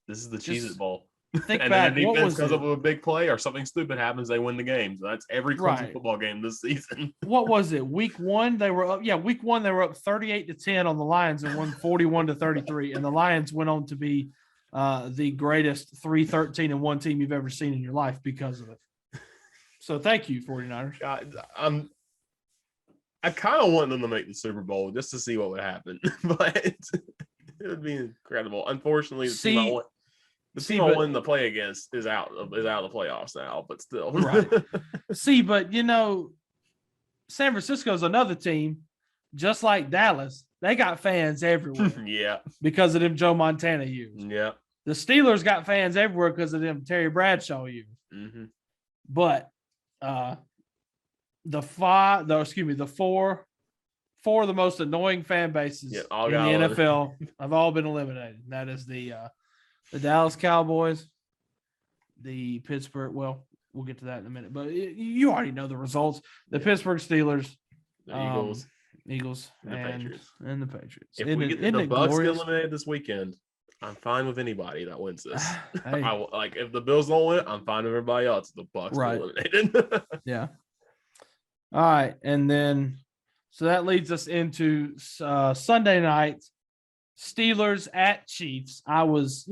this is the Cheez-It Bowl. Think and back. then the What defense was comes it? up with a big play or something stupid happens, they win the game. So that's every Clemson football game this season. What was it? Week 1, they were up. Yeah, week 1, they were up 38-10 on the Lions and won 41-33. And the Lions went on to be the greatest 3-13-1 team you've ever seen in your life because of it. So thank you, 49ers. I kind of want them to make the Super Bowl just to see what would happen, but it would be incredible. Unfortunately, the team I wanted to play against is out of the playoffs now, but still. Right. But San Francisco's another team, just like Dallas. They got fans everywhere. Yeah. Because of them Joe Montana years. Yeah. The Steelers got fans everywhere because of them Terry Bradshaw years. Mm-hmm. But the four of the most annoying fan bases in the NFL have all been eliminated. And that is the Dallas Cowboys, the Pittsburgh. Well, we'll get to that in a minute, but you already know the results. The Pittsburgh Steelers, the Eagles, Eagles And the Patriots. And the Patriots. If we get the Bucks get eliminated this weekend, I'm fine with anybody that wins this. Hey. Like if the Bills don't win, I'm fine with everybody else. The Bucks get eliminated. Yeah. All right, and then so that leads us into Sunday night, Steelers at Chiefs. I was,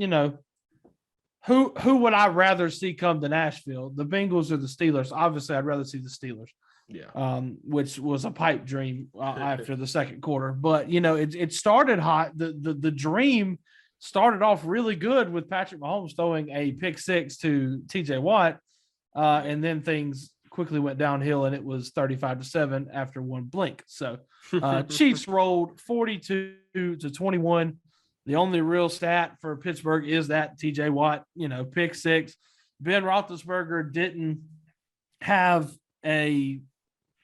who would I rather see come to Nashville? The Bengals or the Steelers? Obviously, I'd rather see the Steelers. Yeah. Which was a pipe dream after the second quarter. But it started hot. The dream started off really good with Patrick Mahomes throwing a pick six to TJ Watt, and then things quickly went downhill, and it was 35-7 after one blink. So Chiefs rolled 42-21. The only real stat for Pittsburgh is that TJ Watt, pick six. Ben Roethlisberger didn't have a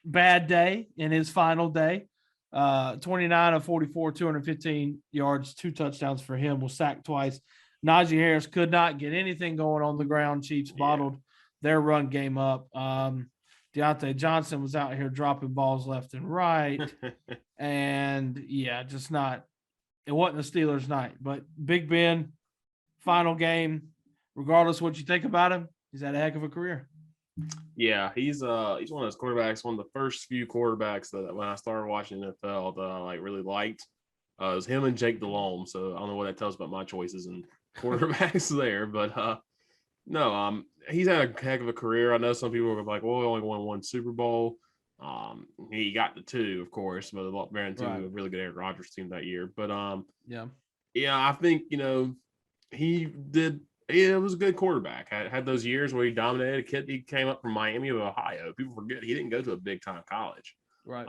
bad day in his final day. 29 of 44, 215 yards, 2 touchdowns for him, was sacked twice. Najee Harris could not get anything going on the ground. Chiefs bottled their run game up. Deontay Johnson was out here dropping balls left and right. And just not, it wasn't a Steelers night, but Big Ben, final game, regardless of what you think about him, he's had a heck of a career. Yeah, he's one of those quarterbacks, one of the first few quarterbacks that when I started watching NFL that I really liked. It was him and Jake Delhomme. So I don't know what that tells about my choices and quarterbacks there, but no, he's had a heck of a career. I know some people are like, well, he only won 1 Super Bowl. He got the 2, of course, but ran to a really good Aaron Rodgers team that year. But I think he did. It was a good quarterback. Had those years where he dominated. He came up from Miami of Ohio. People forget he didn't go to a big time college, right?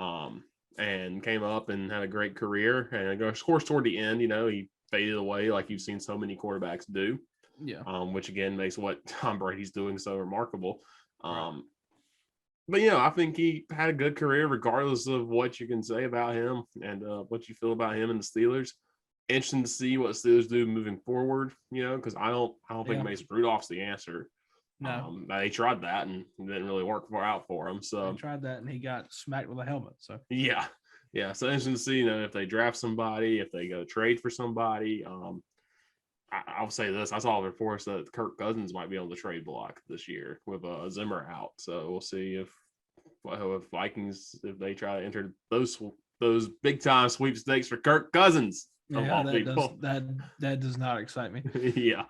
And came up and had a great career. And of course, toward the end, he faded away like you've seen so many quarterbacks do. Yeah. Which again makes what Tom Brady's doing so remarkable. But I think he had a good career regardless of what you can say about him and what you feel about him and the Steelers. Interesting to see what Steelers do moving forward, because I don't think Mason Rudolph's the answer. No, they tried that and it didn't really work out for him. So they tried that and he got smacked with a helmet. So yeah. So interesting to see, if they draft somebody, if they go trade for somebody. I'll say this: I saw reports that Kirk Cousins might be on the trade block this year with Zimmer out. So we'll see if Vikings, if they try to enter those big time sweepstakes for Kirk Cousins. Yeah, that does not excite me. Yeah.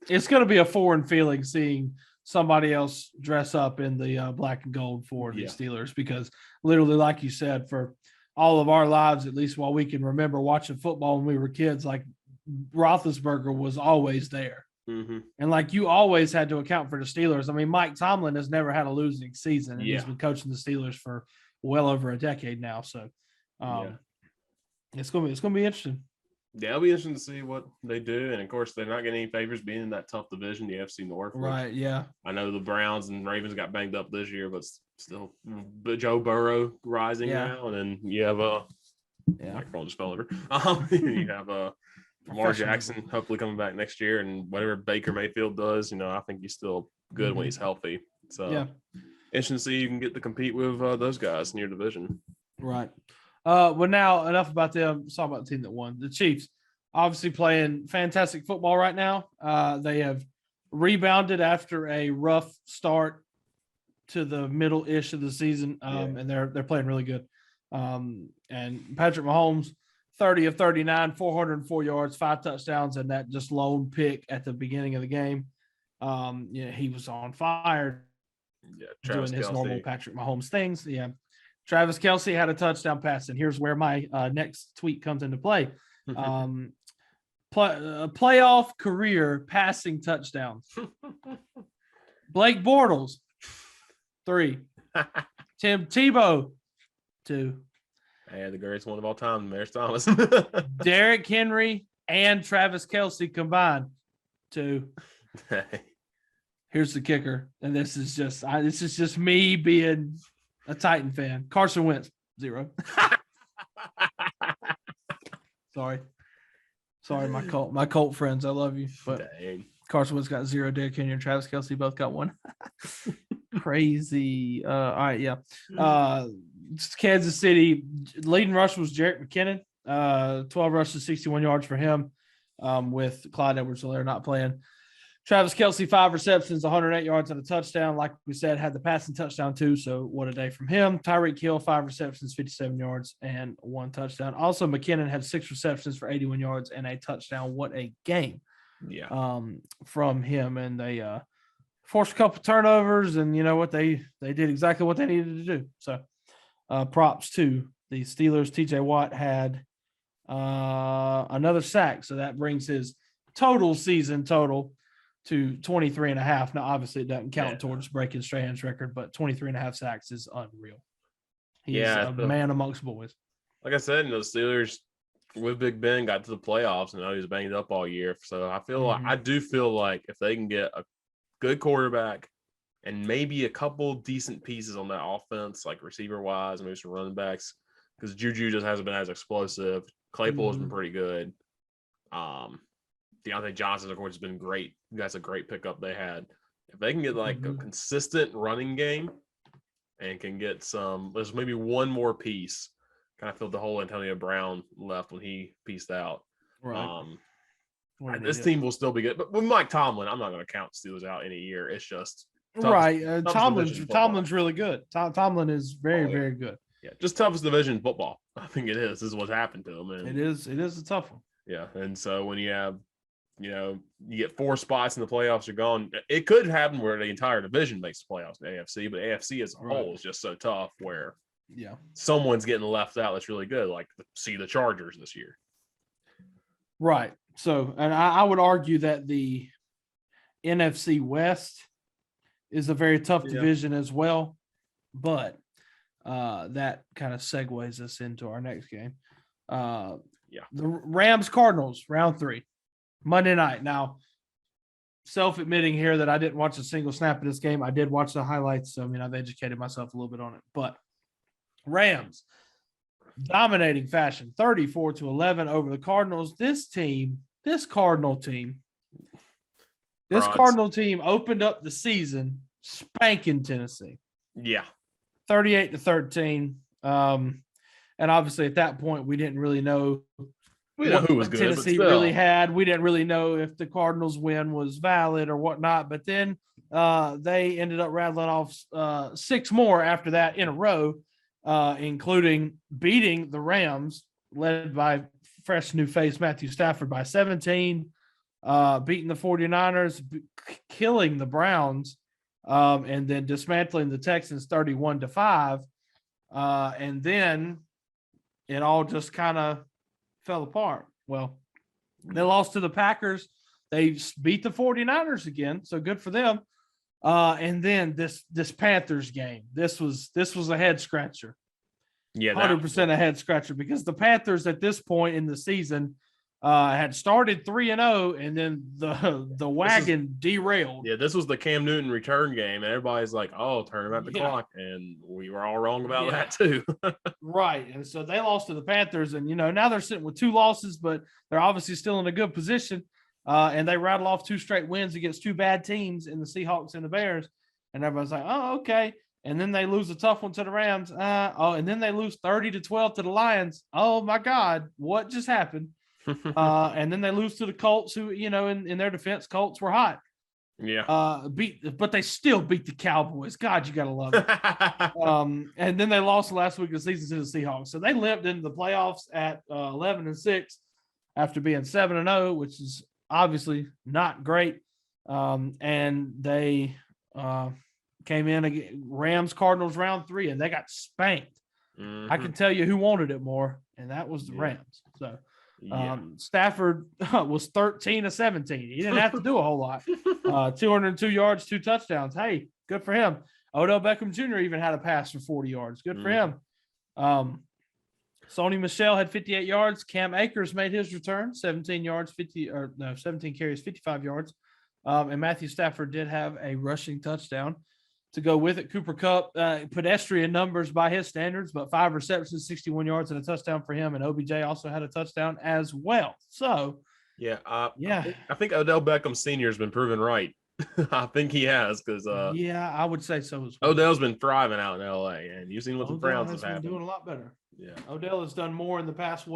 It's going to be a foreign feeling seeing somebody else dress up in the black and gold for the Steelers, because literally, like you said, for all of our lives, at least while we can remember watching football when we were kids, like Roethlisberger was always there. Mm-hmm. And like you always had to account for the Steelers. I mean, Mike Tomlin has never had a losing season, and he's been coaching the Steelers for well over a decade now. So it's gonna be interesting. Yeah, it'll be interesting to see what they do. And of course, they're not getting any favors being in that tough division, the FC North. Right. Yeah. I know the Browns and Ravens got banged up this year, but still Joe Burrow rising now. And then you have microphone just fell over. You have Lamar Jackson hopefully coming back next year, and whatever Baker Mayfield does, I think he's still good when he's healthy. So interesting to see you can get to compete with those guys in your division. Right. Well, now enough about them. Let's talk about the team that won. The Chiefs, obviously playing fantastic football right now. They have rebounded after a rough start to the middle-ish of the season, and they're playing really good. And Patrick Mahomes, 30 of 39, 404 yards, 5 touchdowns, and that just lone pick at the beginning of the game. He was on fire, doing his normal Patrick Mahomes things. Yeah. Travis Kelce had a touchdown pass, and here's where my next tweet comes into play. Playoff career passing touchdowns. Blake Bortles, 3. Tim Tebow, 2. The greatest one of all time, Maris Thomas. Derrick Henry and Travis Kelce combined, 2. Here's the kicker, and this is just me being a Titan fan. Carson Wentz, 0. Sorry, my Colt friends, I love you, but Carson Wentz got 0. Derrick Henry and Travis Kelce both got 1. Crazy. All right, Kansas City leading rush was Jerick McKinnon, 12 rushes, 61 yards for him, with Clyde Edwards-Helaire not playing. Travis Kelce, 5 receptions, 108 yards and a touchdown. Like we said, had the passing touchdown too. So what a day from him. Tyreek Hill, 5 receptions, 57 yards and 1 touchdown. Also, McKinnon had 6 receptions for 81 yards and a touchdown. What a game. Yeah. From him. And they forced a couple turnovers, and you know what, they did exactly what they needed to do. So props to the Steelers. TJ Watt had another sack. So that brings his total season total to 23 and a half. Now, obviously, it doesn't count towards breaking Strahan's record, but 23 and a half sacks is unreal. He's a man amongst boys. Like I said, the Steelers with Big Ben got to the playoffs, and he was banged up all year. So I do feel like if they can get a good quarterback and maybe a couple decent pieces on that offense, like receiver-wise, maybe some running backs, because Juju just hasn't been as explosive. Claypool has been pretty good. Deontay Johnson, of course, has been great. That's a great pickup they had. If they can get like a consistent running game and can get there's maybe one more piece, kind of filled the hole Antonio Brown left when he pieced out. Right. This team will still be good. But with Mike Tomlin, I'm not going to count Steelers out in a year. It's just right. Tomlin's really good. Tomlin is very, very good. Yeah, just toughest division in football. I think it is. This is what's happened to him. And it is a tough one. Yeah, and so when you have, you get 4 spots in the playoffs, you're gone. It could happen where the entire division makes the playoffs in the AFC, but AFC as a whole is just so tough where someone's getting left out that's really good, like the Chargers this year. Right. So, and I would argue that the NFC West is a very tough division as well, but that kind of segues us into our next game. The Rams-Cardinals, round 3, Monday night. Now, self-admitting here that I didn't watch a single snap of this game. I did watch the highlights, so, I've educated myself a little bit on it. But Rams, dominating fashion, 34-11 over the Cardinals. This Cardinal team opened up the season spanking Tennessee. Yeah. 38-13. And obviously at that point, we didn't really know who was good. Tennessee really had. We didn't really know if the Cardinals win was valid or whatnot. But then they ended up rattling off 6 more after that in a row, including beating the Rams, led by fresh new face Matthew Stafford by 17, beating the 49ers, killing the Browns, and then dismantling the Texans 31-5. And then it all just kind of fell apart. Well, they lost to the Packers. They beat the 49ers again, so good for them. And then this Panthers game, this was a head scratcher. Yeah, 100% a head scratcher, because the Panthers at this point in the season had started 3-0, and then the wagon derailed. Yeah, this was the Cam Newton return game, and everybody's like, "Oh, turn him at the clock," and we were all wrong about that too. Right, and so they lost to the Panthers, and now they're sitting with 2 losses, but they're obviously still in a good position. And they rattle off 2 straight wins against 2 bad teams in the Seahawks and the Bears, and everybody's like, "Oh, okay." And then they lose a tough one to the Rams. And then they lose 30-12 to the Lions. Oh my God, what just happened? And then they lose to the Colts, who, in their defense, Colts were hot. Yeah. But they still beat the Cowboys. God, you gotta love it. And then they lost last week of the season to the Seahawks. So they limped into the playoffs at 11-6 after being 7-0, which is obviously not great. And they came in again, Rams Cardinals round 3, and they got spanked. I can tell you who wanted it more, and that was the Rams. So Stafford was 13-17. He didn't have to do a whole lot. 202 yards, 2 touchdowns. Hey, good for him. Odell Beckham Jr. even had a pass for 40 yards. Good for him. Sony Michel had 58 yards. Cam Akers made his return, 17 carries, 55 yards. And Matthew Stafford did have a rushing touchdown to go with it. Cooper Kupp, pedestrian numbers by his standards, but 5 receptions, 61 yards, and a touchdown for him. And OBJ also had a touchdown as well. So, I think Odell Beckham Sr. has been proven right I think he has because Yeah, I would say so as well. Odell's been thriving out in LA, and you've seen what the Browns have been happened. doing a lot better. Yeah, Odell has done more in the past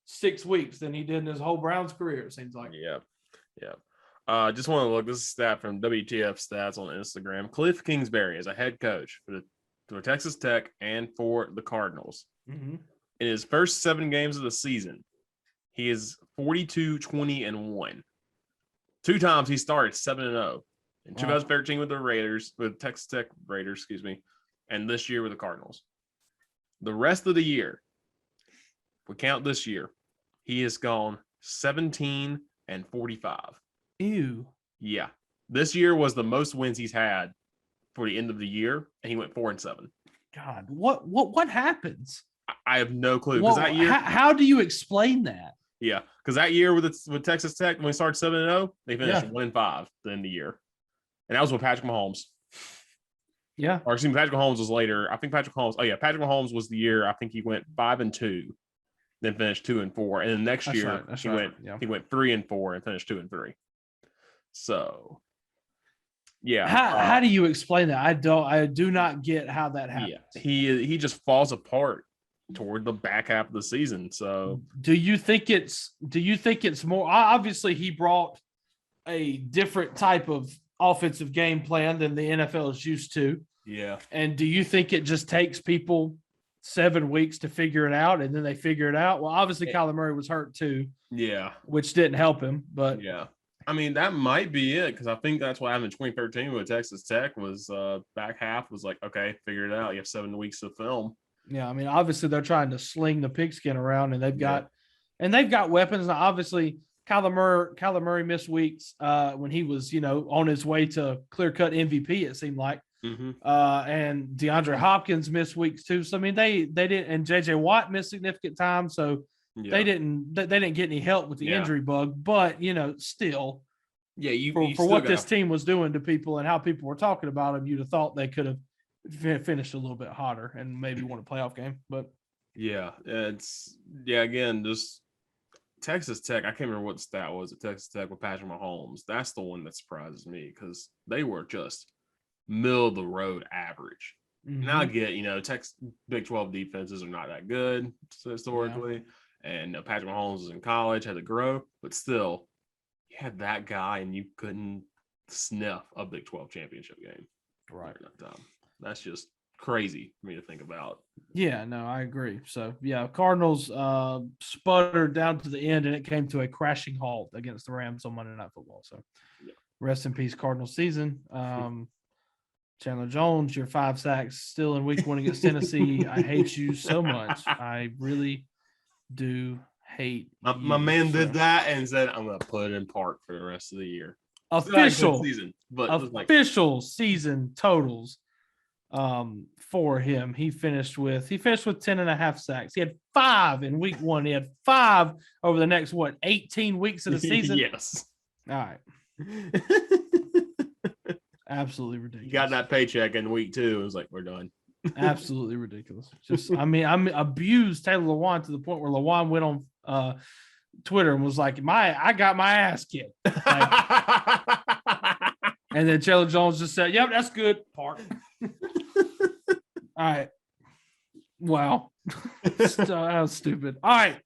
6 weeks than he did in his whole Browns career. It seems like. yeah. Just want to look. This is a stat from WTF Stats on Instagram. Cliff Kingsbury is a head coach for Texas Tech and for the Cardinals. Mm-hmm. In his first 7 games of the season, he is 42-20-1. 2 times he started 7-0. In 2013 with Texas Tech Raiders, excuse me, and this year with the Cardinals. The rest of the year, if we count this year, he has gone 17-45. Ew. Yeah. This year was the most wins he's had for the end of the year, and he went 4-7. God, what happens? I have no clue. Because that year, how do you explain that? yeah, because that year with Texas Tech, when we started 7-0, they finished 1-5 at the end of the year, and that was with Patrick Mahomes. Yeah, or excuse me, Patrick Mahomes was later. I think Patrick Mahomes. Oh yeah, Patrick Mahomes was the year. I think he went 5-2, then finished 2-4, and then next year he went 3-4 and finished 2-3. So, yeah. How do you explain that? I do not get how that happens. Yeah, he just falls apart toward the back half of the season. So, do you think it's more? Obviously, he brought a different type of offensive game plan than the NFL is used to. Yeah. And do you think it just takes people 7 weeks to figure it out, and then they figure it out? Well, obviously, Kyler Murray was hurt too. Yeah, which didn't help him. But yeah. I mean, that might be it, because I think that's what happened in 2013 with Texas Tech was back half was like, okay, figure it out. You have 7 weeks of film. Yeah, I mean, obviously they're trying to sling the pigskin around, and they've got weapons. Now, obviously, Kyler Murray missed weeks when he was, on his way to clear-cut MVP, it seemed like. Mm-hmm. And DeAndre Hopkins missed weeks too. So I mean, they didn't, and JJ Watt missed significant time. So they didn't get any help with the injury bug, but still, for what this team was doing to people and how people were talking about him, you'd have thought they could have finished a little bit hotter and maybe won a playoff game. But again, just Texas Tech. I can't remember what the stat was at Texas Tech with Patrick Mahomes. That's the one that surprises me, because they were just middle of the road average. Mm-hmm. Now I get, Texas Big 12 defenses are not that good historically. Yeah. And Patrick Mahomes was in college, had to grow, but still, you had that guy and you couldn't sniff a Big 12 championship game. Right. That's just crazy for me to think about. Yeah, no, I agree. So, Cardinals sputtered down to the end, and it came to a crashing halt against the Rams on Monday Night Football. So, rest in peace, Cardinals season. Chandler Jones, your 5 sacks still in week 1 against Tennessee. I hate you so much. I really do hate my man did that and said, I'm going to put it in park for the rest of the year. Official season, but season totals for him. He finished with 10.5 sacks. He had 5 in week 1. He had 5 over the next 18 weeks of the season. Yes. All right. Absolutely ridiculous. You got that paycheck in week 2. It was like, we're done. Absolutely ridiculous. I'm abused Taylor Lewan to the point where Lewan went on Twitter and was like, I got my ass kicked. And then Chandler Jones just said, yep, that's good. Park. All right. Wow. That was stupid. All right.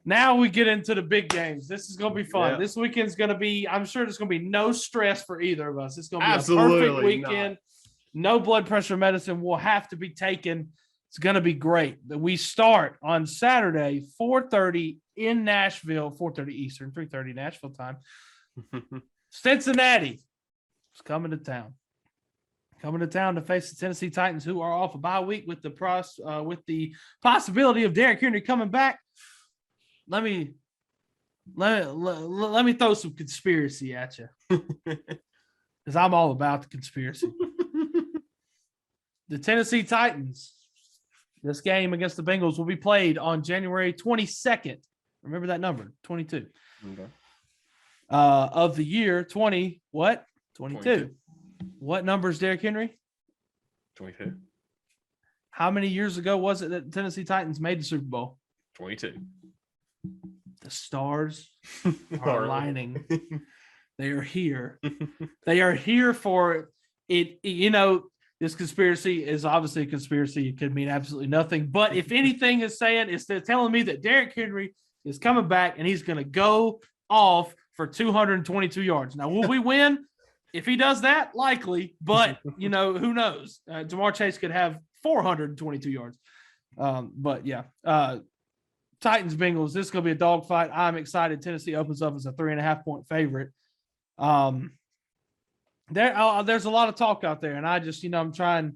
Now we get into the big games. This is going to be fun. Yeah. This weekend's going to be, I'm sure there's going to be no stress for either of us. It's going to be a perfect weekend. Not. No blood pressure medicine will have to be taken. It's going to be great. We start on Saturday, 4:30 in Nashville, 4:30 Eastern, 3:30 Nashville time. Cincinnati is coming to town. Coming to town to face the Tennessee Titans, who are off a bye week with the possibility of Derrick Henry coming back. Let me throw some conspiracy at you, because I'm all about the conspiracy. The Tennessee Titans, this game against the Bengals will be played on January 22nd. Remember that number, 22. Okay. Of the year 20, what? 22. What number is Derrick Henry? 22. How many years ago was it that the Tennessee Titans made the Super Bowl? 22. The stars are aligning. They are here. They are here for it. You know, this conspiracy is obviously a conspiracy. It could mean absolutely nothing. But if anything is saying, it's telling me that Derrick Henry is coming back and he's going to go off for 222 yards. Now, will we win? If he does that, likely. But, you know, who knows? Jamar Chase could have 422 yards. But, yeah. Titans Bengals. This is going to be a dogfight. I'm excited. Tennessee opens up as a 3.5-point favorite. There's a lot of talk out there, and I just, you know, I'm trying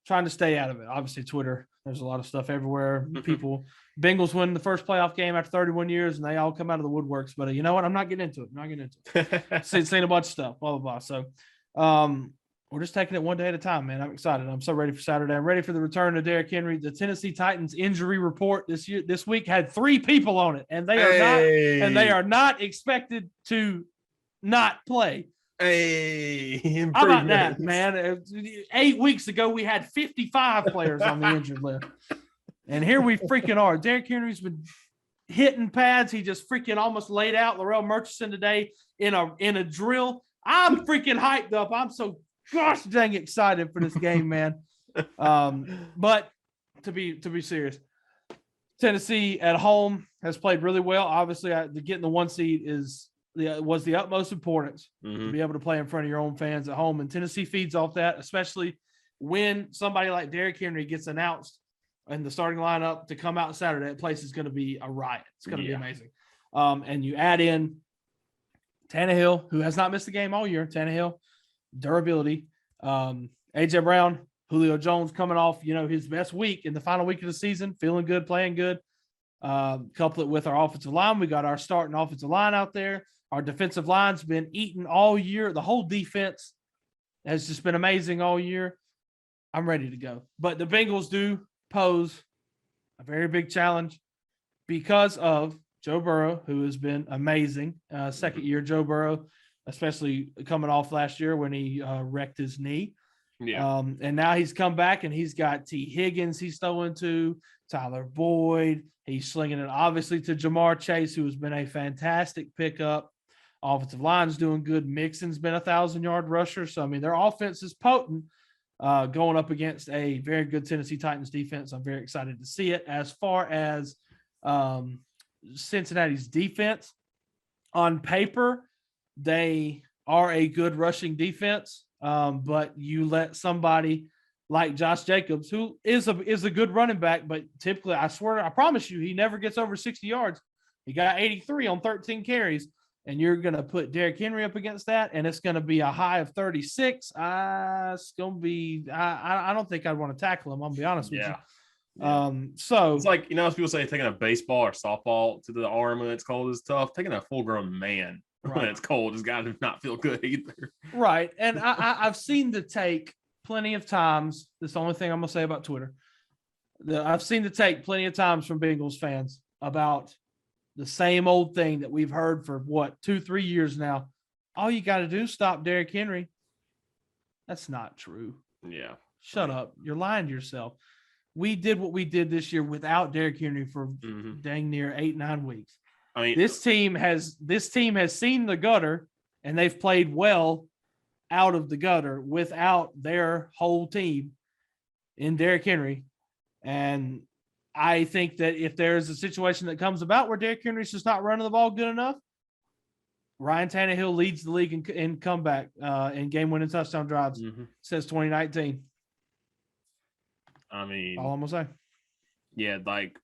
to stay out of it. Obviously, Twitter, there's a lot of stuff everywhere. People, Bengals win the first playoff game after 31 years, and they all come out of the woodworks. But you know what? I'm not getting into it. Seen a bunch of stuff, blah, blah, blah. So we're just taking it one day at a time, man. I'm excited. I'm so ready for Saturday. I'm ready for the return of Derrick Henry. The Tennessee Titans injury report this week had 3 people on it, and they are not expected to not play. Hey, how about that, man? 8 weeks ago, we had 55 players on the injured list, and here we freaking are. Derrick Henry's been hitting pads. He just freaking almost laid out Larrell Murchison today in a drill. I'm freaking hyped up. I'm so gosh dang excited for this game, man. But to be serious, Tennessee at home has played really well. Obviously, getting the 1 seed was the utmost importance to be able to play in front of your own fans at home. And Tennessee feeds off that, especially when somebody like Derrick Henry gets announced in the starting lineup to come out Saturday. That place is going to be a riot. It's going to be amazing. And you add in Tannehill, who has not missed a game all year. Tannehill, durability. AJ Brown, Julio Jones coming off, you know, his best week in the final week of the season, feeling good, playing good. Couple it with our offensive line. We got our starting offensive line out there. Our defensive line's been eaten all year. The whole defense has just been amazing all year. I'm ready to go. But the Bengals do pose a very big challenge because of Joe Burrow, who has been amazing. Second year Joe Burrow, especially coming off last year when he wrecked his knee. Yeah. And now he's come back and he's got T. Higgins he's throwing to, Tyler Boyd. He's slinging it obviously to Jamar Chase, who has been a fantastic pickup. Offensive line's doing good. Mixon's been 1,000-yard rusher. So, I mean, their offense is potent going up against a very good Tennessee Titans defense. I'm very excited to see it. As far as Cincinnati's defense, on paper, they are a good rushing defense, but you let somebody like Josh Jacobs, who is a good running back, but typically, I promise you, he never gets over 60 yards. He got 83 on 13 carries, and you're going to put Derrick Henry up against that, and it's going to be a high of 36. It's going to be I don't think I'd want to tackle him, I'll be honest with you. So it's like, you know, as people say, taking a baseball or softball to the arm when it's cold is tough. Taking a full-grown man when it's cold has got to not feel good either. Right. And I've seen the take plenty of times. That's the only thing I'm going to say about Twitter. I've seen the take plenty of times from Bengals fans about the same old thing that we've heard for 2-3 years now. All you got to do is stop Derrick Henry. That's not true. Yeah. Shut up. You're lying to yourself. We did what we did this year without Derrick Henry for dang near 8-9 weeks. I mean, this team has seen the gutter, and they've played well out of the gutter without their whole team in Derrick Henry. And I think that if there's a situation that comes about where Derrick Henry's just not running the ball good enough, Ryan Tannehill leads the league in comeback in game-winning touchdown drives since 2019. I mean, all I'm gonna say. Yeah, like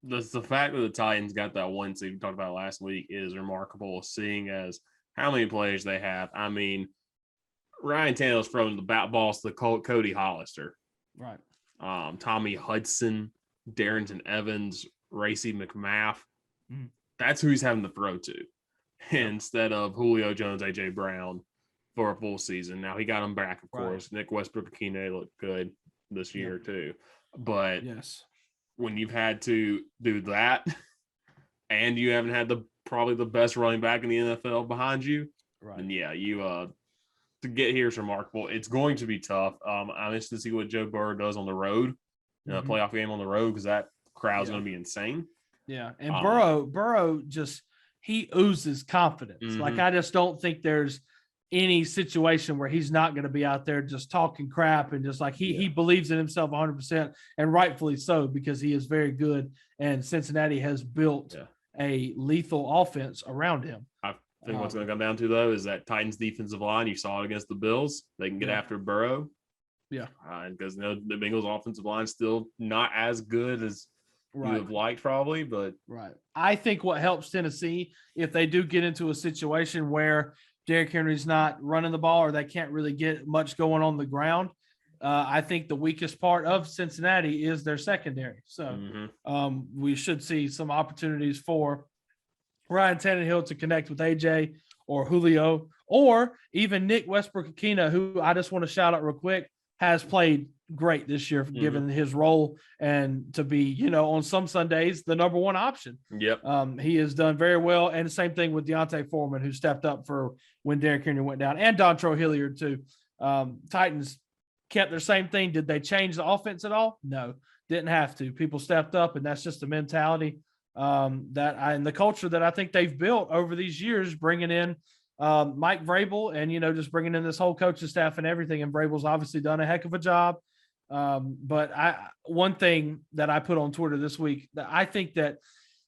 the fact that the Titans got that 1 seed we talked about last week is remarkable, seeing as how many players they have. I mean, Ryan Tannehill's throwing the bat balls to Cody Hollister, right? Tommy Hudson, Darrington Evans, Racy McMath. That's who he's having to throw to instead of Julio Jones, AJ Brown for a full season. Now he got him back, of course. Nick Westbrook-Akine looked good this year too, but when you've had to do that and you haven't had probably the best running back in the NFL behind you, and you to get here is remarkable. It's going to be tough. I'm interested to see what Joe Burrow does on the road in a playoff game on the road, because that crowd's going to be insane. Yeah, and Burrow just he oozes confidence. Like, I just don't think there's any situation where he's not going to be out there just talking crap and just like he believes in himself 100%, and rightfully so, because he is very good. And Cincinnati has built a lethal offense around him. I think what's going to come down to, though, is that Titans defensive line. You saw it against the Bills. They can get after Burrow. Yeah. Because the Bengals offensive line is still not as good as you have liked, probably. But I think what helps Tennessee, if they do get into a situation where Derrick Henry's not running the ball or they can't really get much going on the ground, I think the weakest part of Cincinnati is their secondary. So we should see some opportunities for Ryan Tannehill to connect with AJ or Julio, or even Nick Westbrook-Akina, who I just want to shout out real quick, has played great this year, given his role, and to be, you know, on some Sundays, the number one option. He has done very well. And the same thing with Deontay Foreman, who stepped up for when Derrick Henry went down, and Dontrell Hilliard too. Titans kept their same thing. Did they change the offense at all? No, didn't have to. People stepped up, and that's just the mentality and the culture that I think they've built over these years, bringing in Mike Vrabel and, you know, just bringing in this whole coaching staff and everything. And Vrabel's obviously done a heck of a job. But one thing that I put on Twitter this week, that I think that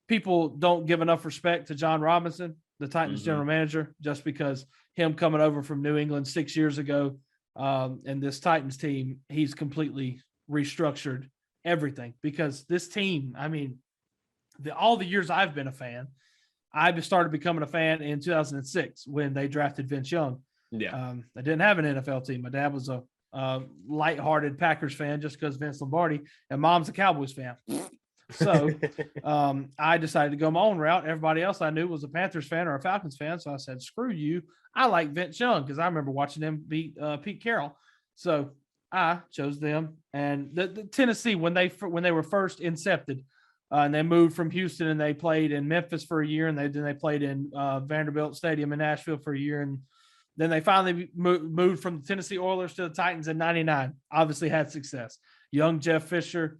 people don't give enough respect to John Robinson, the Titans general manager, just because him coming over from New England 6 years ago, and this Titans team, he's completely restructured everything. Because this team, I mean, all the years I've been a fan, I started becoming a fan in 2006 when they drafted Vince Young. I didn't have an NFL team. My dad was a lighthearted Packers fan just because Vince Lombardi, and mom's a Cowboys fan. So I decided to go my own route. Everybody else I knew was a Panthers fan or a Falcons fan. So I said, screw you. I like Vince Young because I remember watching him beat Pete Carroll. So I chose them. And the Tennessee, when they were first incepted, and they moved from Houston, and they played in Memphis for a year, and then they played in Vanderbilt Stadium in Nashville for a year, and then they finally moved from the Tennessee Oilers to the Titans in '99. Obviously had success. Young Jeff Fisher,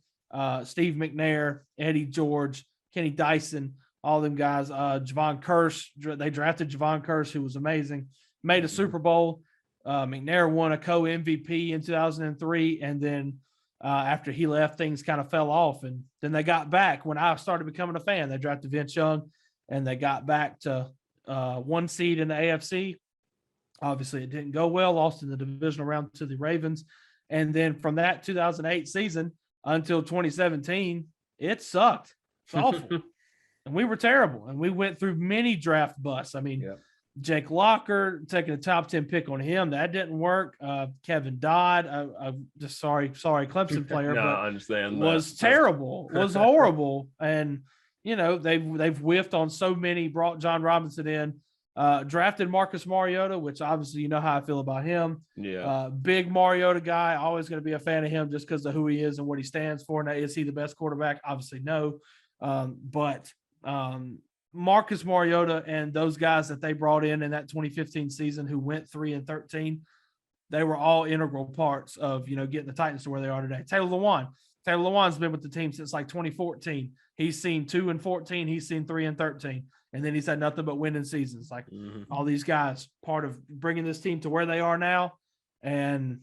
Steve McNair, Eddie George, Kenny Dyson, all them guys. Javon Kearse, they drafted Javon Kearse, who was amazing. Made a Super Bowl. McNair won a co-MVP in 2003, and then after he left, things kind of fell off. And then they got back when I started becoming a fan. They drafted Vince Young, and they got back to 1 seed in the AFC. Obviously, it didn't go well, lost in the divisional round to the Ravens. And then from that 2008 season until 2017, it sucked. It's awful. And we were terrible. And we went through many draft busts. I mean, Jake Locker, taking a top 10 pick on him, that didn't work. Kevin Dodd, I'm just sorry, Clemson player, no, but I understand was terrible, was horrible. And, you know, they've whiffed on so many, brought John Robinson in, drafted Marcus Mariota, which obviously you know how I feel about him. Big Mariota guy, always going to be a fan of him just because of who he is and what he stands for. Now, is he the best quarterback? Obviously, no. But Marcus Mariota and those guys that they brought in that 2015 season who went 3-13, they were all integral parts of, you know, getting the Titans to where they are today. Taylor Lewan's been with the team since like 2014. He's seen 2-14. He's seen 3-13. And then he's had nothing but winning seasons. Like all these guys, part of bringing this team to where they are now. And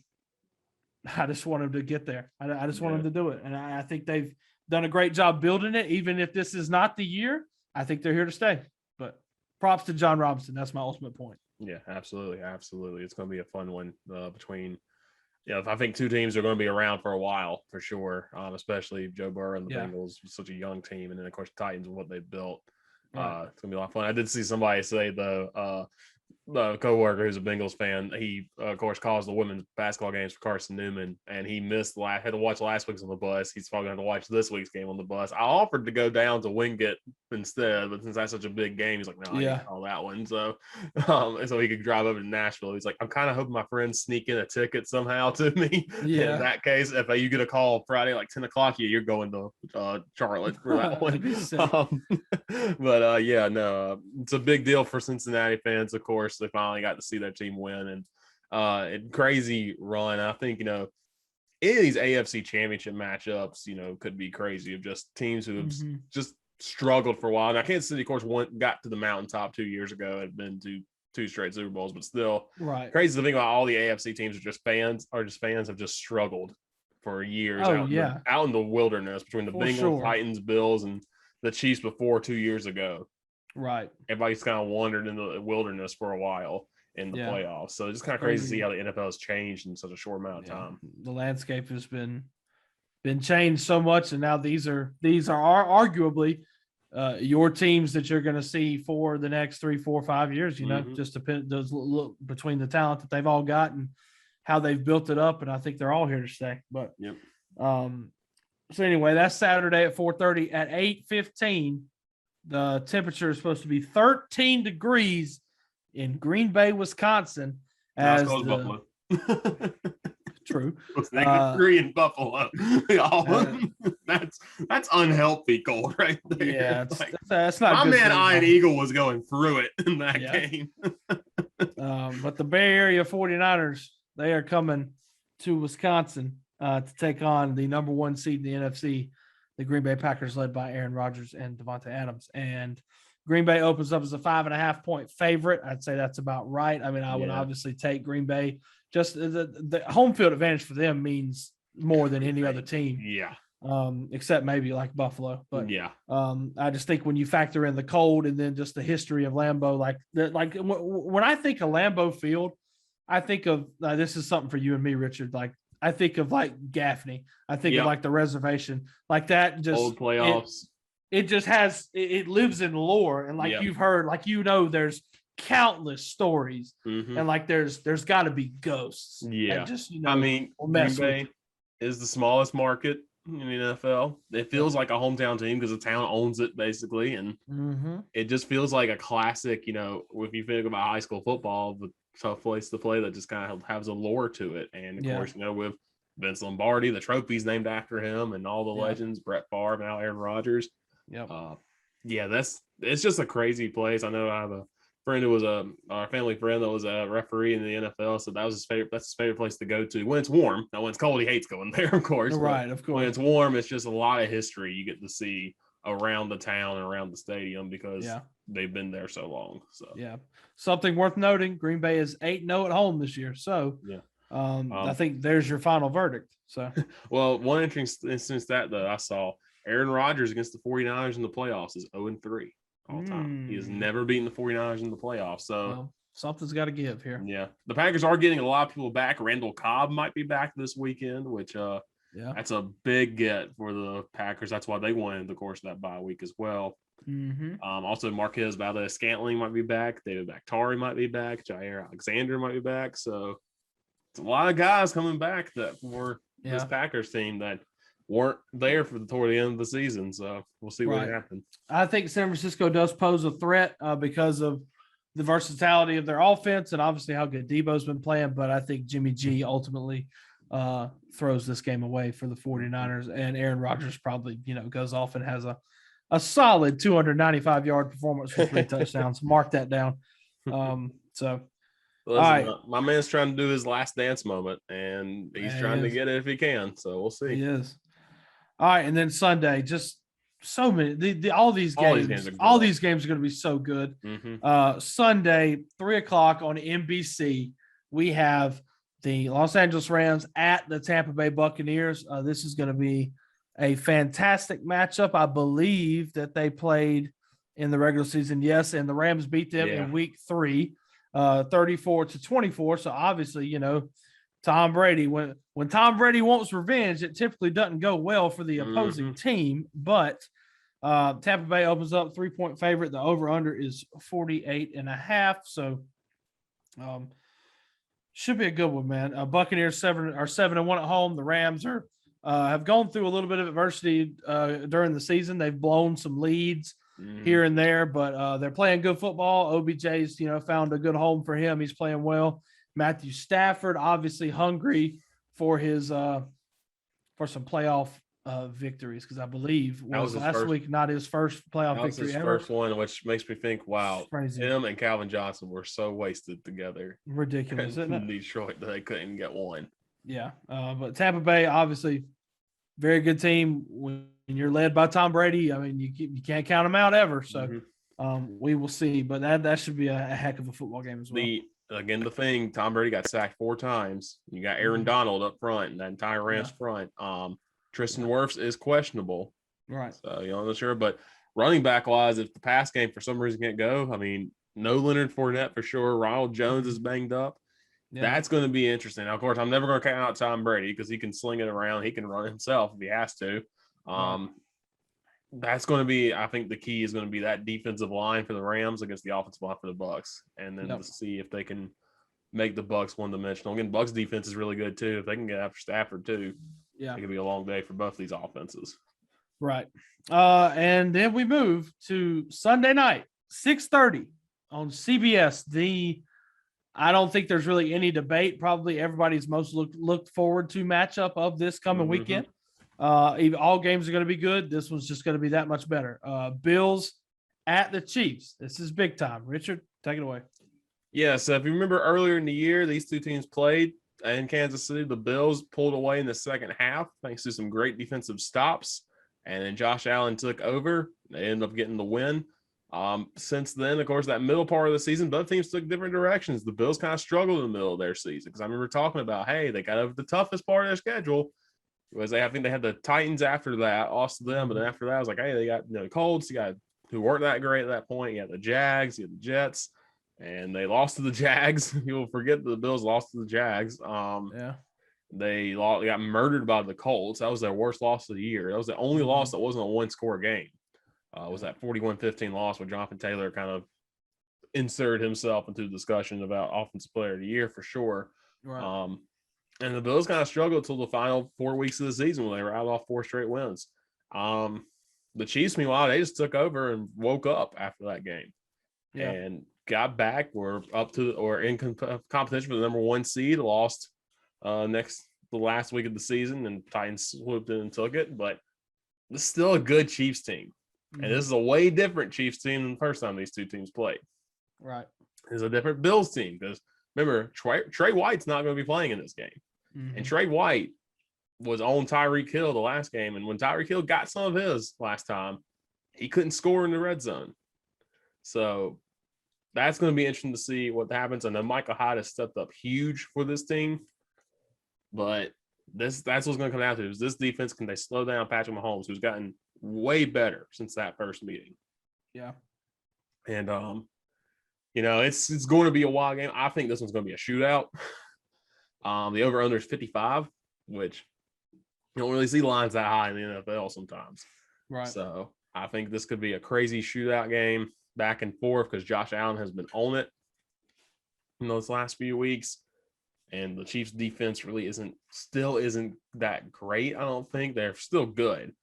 I just want them to get there. I just want them to do it. And I think they've done a great job building it. Even if this is not the year, I think they're here to stay. But props to John Robinson. That's my ultimate point. Yeah, absolutely. Absolutely. It's going to be a fun one between, I think two teams are going to be around for a while for sure, especially Joe Burrow and the Bengals, such a young team. And then, of course, the Titans and what they've built. It's going to be a lot of fun. I did see somebody say, though, the coworker who's a Bengals fan, he of course calls the women's basketball games for Carson Newman, and he had to watch last week's on the bus. He's probably going to watch this week's game on the bus. I offered to go down to Wingate instead, but since that's such a big game, he's like, no, I can't call that one. So, and so he could drive over to Nashville. He's like, I'm kind of hoping my friends sneak in a ticket somehow to me. Yeah. In that case, if you get a call Friday like 10 o'clock, you're going to Charlotte for that one. But it's a big deal for Cincinnati fans, of course. They finally got to see their team win, and crazy run. I think, any of these AFC championship matchups, could be crazy of just teams who have just struggled for a while. Now, Kansas City, of course, got to the mountaintop 2 years ago. Had been to 2 straight Super Bowls, but still, Right. crazy to think about all the AFC teams are just fans have just struggled for years out in the wilderness between the Bengals, Titans, Bills, and the Chiefs before 2 years ago. Right. Everybody's kind of wandered in the wilderness for a while in the playoffs. So it's just kind of crazy to see how the NFL has changed in such a short amount of time. The landscape has been changed so much, and now these are arguably your teams that you're going to see for the next 3, 4, 5 years. You know, just does look between the talent that they've all got and how they've built it up, and I think they're all here to stay. But so anyway, that's Saturday at 4:30. At 8:15, the temperature is supposed to be 13 degrees in Green Bay, Wisconsin. Buffalo. True. It's -3 in Buffalo. That's unhealthy cold right there. Yeah, that's not. My man Iron Eagle was going through it in that game. But the Bay Area 49ers, they are coming to Wisconsin to take on the number 1 seed in the NFC, the Green Bay Packers, led by Aaron Rodgers and Devontae Adams. And Green Bay opens up as a 5.5-point favorite. I'd say that's about right. I mean, I would obviously take Green Bay. Just the home field advantage for them means more than any other team. Yeah. Except maybe like Buffalo. But I just think when you factor in the cold and then just the history of Lambeau, when I think of Lambeau Field, I think of this is something for you and me, Richard. Like I think of like Gaffney. I think of like the reservation, like that. Just old playoffs. It just has it lives in lore, and like you've heard, like there's countless stories, and like there's got to be ghosts. Yeah, just I mean, Green Bay is the smallest market in the NFL. It feels like a hometown team because the town owns it basically, and it just feels like a classic. You know, if you think about high school football, the tough place to play that just kind of has a lore to it, and of course, you know, with Vince Lombardi, the trophy's named after him, and all the legends, Brett Favre, and now Aaron Rodgers. It's just a crazy place. I know I have a friend who was our family friend that was a referee in the NFL, so that was his favorite. That's his favorite place to go to when it's warm. Now when it's cold, he hates going there, of course. Right, of course. When it's warm, it's just a lot of history you get to see around the town and around the stadium because they've been there so long. So something worth noting: Green Bay is 8-0 at home this year. So I think there's your final verdict. So well, one interesting stat that I saw. Aaron Rodgers against the 49ers in the playoffs is 0-3 all time. He has never beaten the 49ers in the playoffs. So something's got to give here. Yeah. The Packers are getting a lot of people back. Randall Cobb might be back this weekend, which that's a big get for the Packers. That's why they won the course of that bye week as well. Also, Marquez Valdez-Scantling might be back. David Bakhtiari might be back. Jair Alexander might be back. So it's a lot of guys coming back for this Packers team that weren't there toward the end of the season, so we'll see what happens. I think San Francisco does pose a threat because of the versatility of their offense and obviously how good Debo's been playing, but I think Jimmy G ultimately throws this game away for the 49ers, and Aaron Rodgers probably, goes off and has a solid 295-yard performance for 3 touchdowns. Mark that down. All right. My man's trying to do his last dance moment, and he's trying to get it if he can, so we'll see. He is. All right, and then Sunday, just so many. All these games are going to be so good. Sunday, 3:00 on NBC, we have the Los Angeles Rams at the Tampa Bay Buccaneers. This is going to be a fantastic matchup. I believe that they played in the regular season, yes, and the Rams beat them in Week 3, 34-24. So obviously, Tom Brady, when Tom Brady wants revenge, it typically doesn't go well for the opposing team. But Tampa Bay opens up 3-point favorite. The over/under is 48.5. So should be a good one, man. Buccaneers 7-1 at home. The Rams have gone through a little bit of adversity during the season. They've blown some leads here and there, but they're playing good football. OBJ's found a good home for him. He's playing well. Matthew Stafford, obviously hungry for his for some playoff victories, because I believe was last week not his first playoff victory ever. First one, which makes me think, wow, him and Calvin Johnson were so wasted together. Ridiculous, isn't it? In Detroit, that they couldn't get one. Yeah, but Tampa Bay, obviously, very good team. When you're led by Tom Brady, I mean, you can't count them out ever. So we will see. But that should be a heck of a football game as well. The thing, Tom Brady got sacked 4 times. You got Aaron Donald up front and that entire Rams front. Tristan Wirfs is questionable. Right. So, I'm not sure. But running back wise, if the pass game for some reason can't go, I mean, no Leonard Fournette for sure. Ronald Jones is banged up. Yeah. That's going to be interesting. Now, of course, I'm never going to count out Tom Brady because he can sling it around. He can run himself if he has to. That's going to be, I think the key is going to be that defensive line for the Rams against the offensive line for the Bucs, and then to see if they can make the Bucs one-dimensional. Again, Bucs defense is really good too. If they can get after Stafford too, it could be a long day for both these offenses. Right. And then we move to Sunday night, 6:30 on CBS. I don't think there's really any debate. Probably everybody's most looked forward to matchup of this coming weekend. All games are going to be good. This one's just going to be that much better. Bills at the Chiefs. This is big time. Richard, take it away. Yeah, so if you remember earlier in the year, these two teams played in Kansas City. The Bills pulled away in the second half thanks to some great defensive stops, and then Josh Allen took over. They ended up getting the win. Since then, of course, that middle part of the season, both teams took different directions. The Bills kind of struggled in the middle of their season because I remember talking about, hey, they got over the toughest part of their schedule. I think they had the Titans after that, lost to them, but then after that, I was like, hey, they got the Colts, you got who weren't that great at that point. You had the Jags, you had the Jets, and they lost to the Jags. People forget that the Bills lost to the Jags. They got murdered by the Colts. That was their worst loss of the year. That was the only loss that wasn't a one-score game. Was that 41-15 loss where Jonathan Taylor kind of inserted himself into the discussion about Offensive Player of the Year for sure. Right. And the Bills kind of struggled until the final 4 weeks of the season when they were out off 4 straight wins. The Chiefs, meanwhile, they just took over and woke up after that game and got back. Were up to or in competition for the number 1 seed. Lost the last week of the season, and Titans swooped in and took it. But this is still a good Chiefs team, and this is a way different Chiefs team than the first time these two teams played. Right, it's a different Bills team because remember Trey White's not going to be playing in this game. And Trey White was on Tyreek Hill the last game. And when Tyreek Hill got some of his last time, he couldn't score in the red zone. So that's going to be interesting to see what happens. I know Michael Hyde has stepped up huge for this team. But that's what's going to come down to is this defense, can they slow down Patrick Mahomes, who's gotten way better since that first meeting. Yeah. And, it's going to be a wild game. I think this one's going to be a shootout. The over-under is 55, which you don't really see lines that high in the NFL sometimes. Right. So I think this could be a crazy shootout game back and forth because Josh Allen has been on it in those last few weeks. And the Chiefs defense really isn't that great. I don't think they're still good,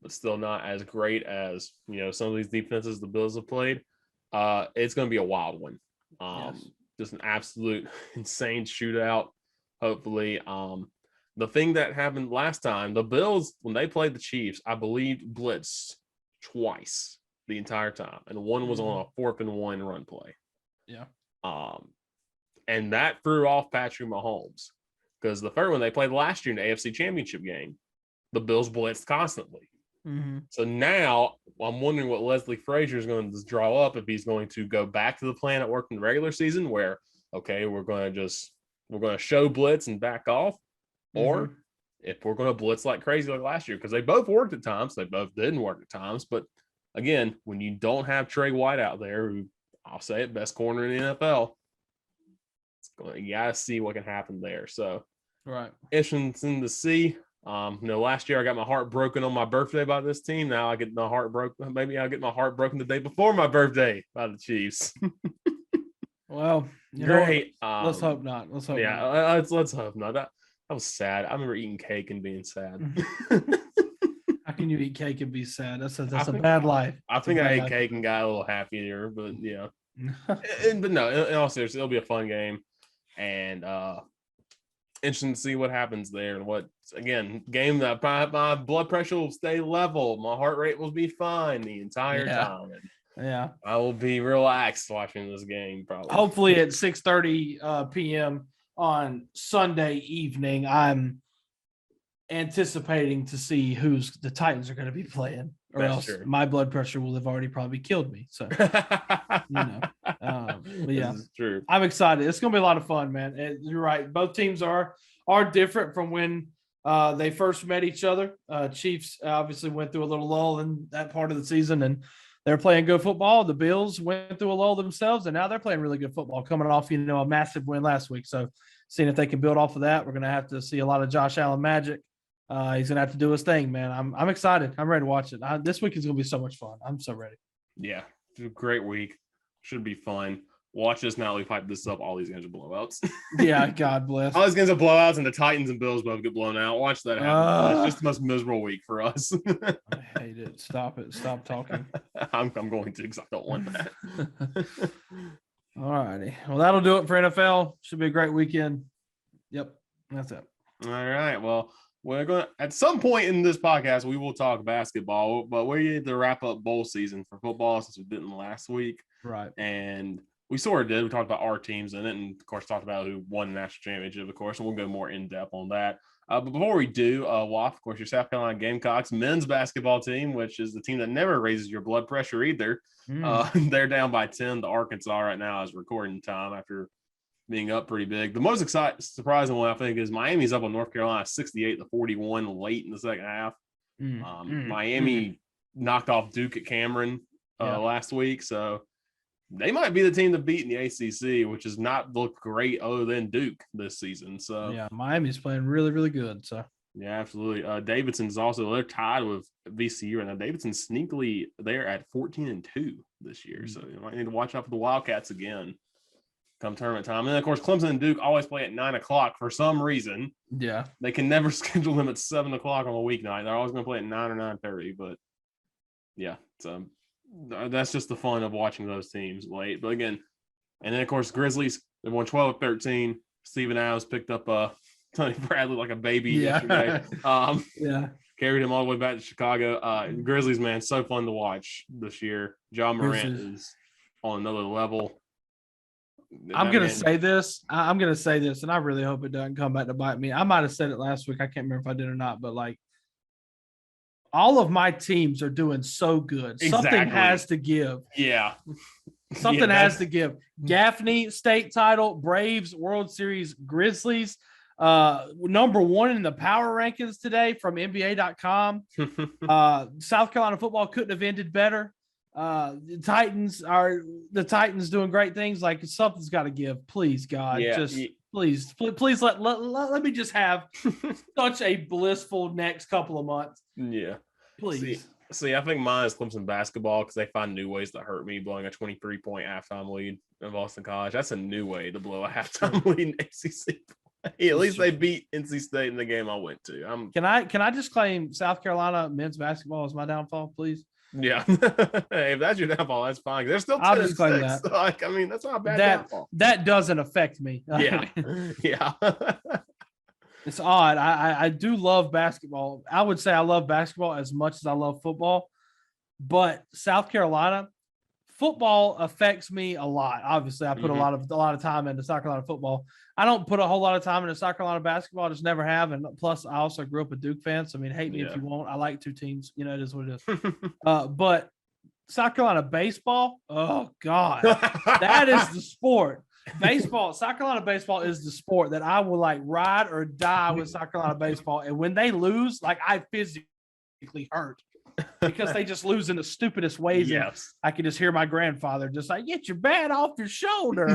but still not as great as, some of these defenses the Bills have played. It's going to be a wild one. Just an absolute insane shootout. Hopefully, the thing that happened last time, the Bills, when they played the Chiefs, I believe blitzed twice the entire time. And one was on a 4th and 1 run play. Yeah. And that threw off Patrick Mahomes because the third one they played last year in the AFC Championship game, the Bills blitzed constantly. So now I'm wondering what Leslie Frazier is going to draw up, if he's going to go back to the plan that worked in the regular season where, okay, we're going to show blitz and back off, or if we're going to blitz like crazy like last year, because they both worked at times. They both didn't work at times. But again, when you don't have Trey White out there, who I'll say it, best corner in the NFL, you got to see what can happen there. So, right. Interesting to see. Last year I got my heart broken on my birthday by this team. Now I get my heart broken. Maybe I'll get my heart broken the day before my birthday by the Chiefs. Well, great. Let's hope not. Let's hope. Yeah, not. Let's hope not. That was sad. I remember eating cake and being sad. How can you eat cake and be sad? That's a bad life. I think I ate cake and got a little happier, but yeah. But no, in all seriousness, it'll be a fun game, and interesting to see what happens there. And what, again, game that my blood pressure will stay level, my heart rate will be fine the entire time. Yeah, I will be relaxed watching this game. Probably, hopefully at 6:30 p.m. on Sunday evening. anticipating to see who's the Titans are going to be playing, or That's else true. my blood pressure will have already probably killed me. So, but yeah, This is true. I'm excited. It's going to be a lot of fun, man. And you're right. Both teams are different from when they first met each other. Chiefs obviously went through a little lull in that part of the season, and they're playing good football. The Bills went through a lull themselves, and now they're playing really good football, coming off a massive win last week. So, seeing if they can build off of that, we're going to have to see a lot of Josh Allen magic. He's going to have to do his thing, man. I'm excited. I'm ready to watch it. This week is going to be so much fun. I'm so ready. Yeah, it's a great week. Should be fun. Watch us now. We pipe this up. All these games are blowouts. Yeah, God bless. All these games are blowouts, and the Titans and Bills both get blown out. Watch that happen. It's just the most miserable week for us. I hate it. Stop it. Stop talking. I'm going to because I don't want that. All righty. Well, that'll do it for NFL. Should be a great weekend. Yep, that's it. All right. Well, we're going to, at some point in this podcast, we will talk basketball, but we need to wrap up bowl season for football since we didn't last week. Right. And we sort of did. We talked about our teams in it, and of course, talked about who won the national championship, of course, and we'll go more in depth on that. But before we do, Waff, of course, your South Carolina Gamecocks men's basketball team, which is the team that never raises your blood pressure either. They're down by 10 to Arkansas right now as recording time after being up pretty big. The most surprising one, I think, is Miami's up on North Carolina 68-41 late in the second half. Miami knocked off Duke at Cameron last week, so they might be the team to beat in the ACC, which has not looked great other than Duke this season. So yeah, Miami's playing really, really good. So yeah, absolutely. Davidson's also, they're tied with VCU right now. Davidson's sneakily there at 14-2 this year, so you might need to watch out for the Wildcats again come tournament time. And then, of course, Clemson and Duke always play at 9 o'clock for some reason. Yeah, they can never schedule them at 7 o'clock on a weeknight. They're always going to play at 9 or 9:30. But yeah, so that's just the fun of watching those teams late. But again, and then of course Grizzlies, they won 12-13. Steven Adams picked up Tony Bradley like a baby yesterday. Carried him all the way back to Chicago. Grizzlies, man, so fun to watch this year. John Morant is on another level. I'm going to say this, and I really hope it doesn't come back to bite me. I might have said it last week. I can't remember if I did or not, but like, all of my teams are doing so good. Exactly. Something has to give. Yeah. Something has to give. Gaffney, state title, Braves, World Series, Grizzlies, number one in the power rankings today from NBA.com. South Carolina football couldn't have ended better. The Titans doing great things. Like, something's got to give. Please, God, please let me just have such a blissful next couple of months. Yeah, please. See, I think mine is Clemson basketball because they find new ways to hurt me, blowing a 23-point halftime lead in Boston College. That's a new way to blow a halftime lead in ACC. At least they beat NC State in the game I went to. Can I just claim South Carolina men's basketball is my downfall, please? Yeah. Hey, if that's your downfall, that's fine. They're still 10-6. That. Like, I mean, that's not a bad downfall. That doesn't affect me. Yeah. Yeah. It's odd. I do love basketball. I would say I love basketball as much as I love football, but South Carolina football affects me a lot. Obviously, I put a lot of time into South Carolina football. I don't put a whole lot of time into South Carolina basketball. I just never have. And plus, I also grew up a Duke fan. So, I mean, hate me if you want. I like two teams. You know, it is what it is. But South Carolina baseball, oh, God, that is the sport. Baseball, South Carolina baseball is the sport that I will like ride or die with South Carolina baseball. And when they lose, like, I physically hurt because they just lose in the stupidest ways. Yes. I can just hear my grandfather just like, get your bat off your shoulder.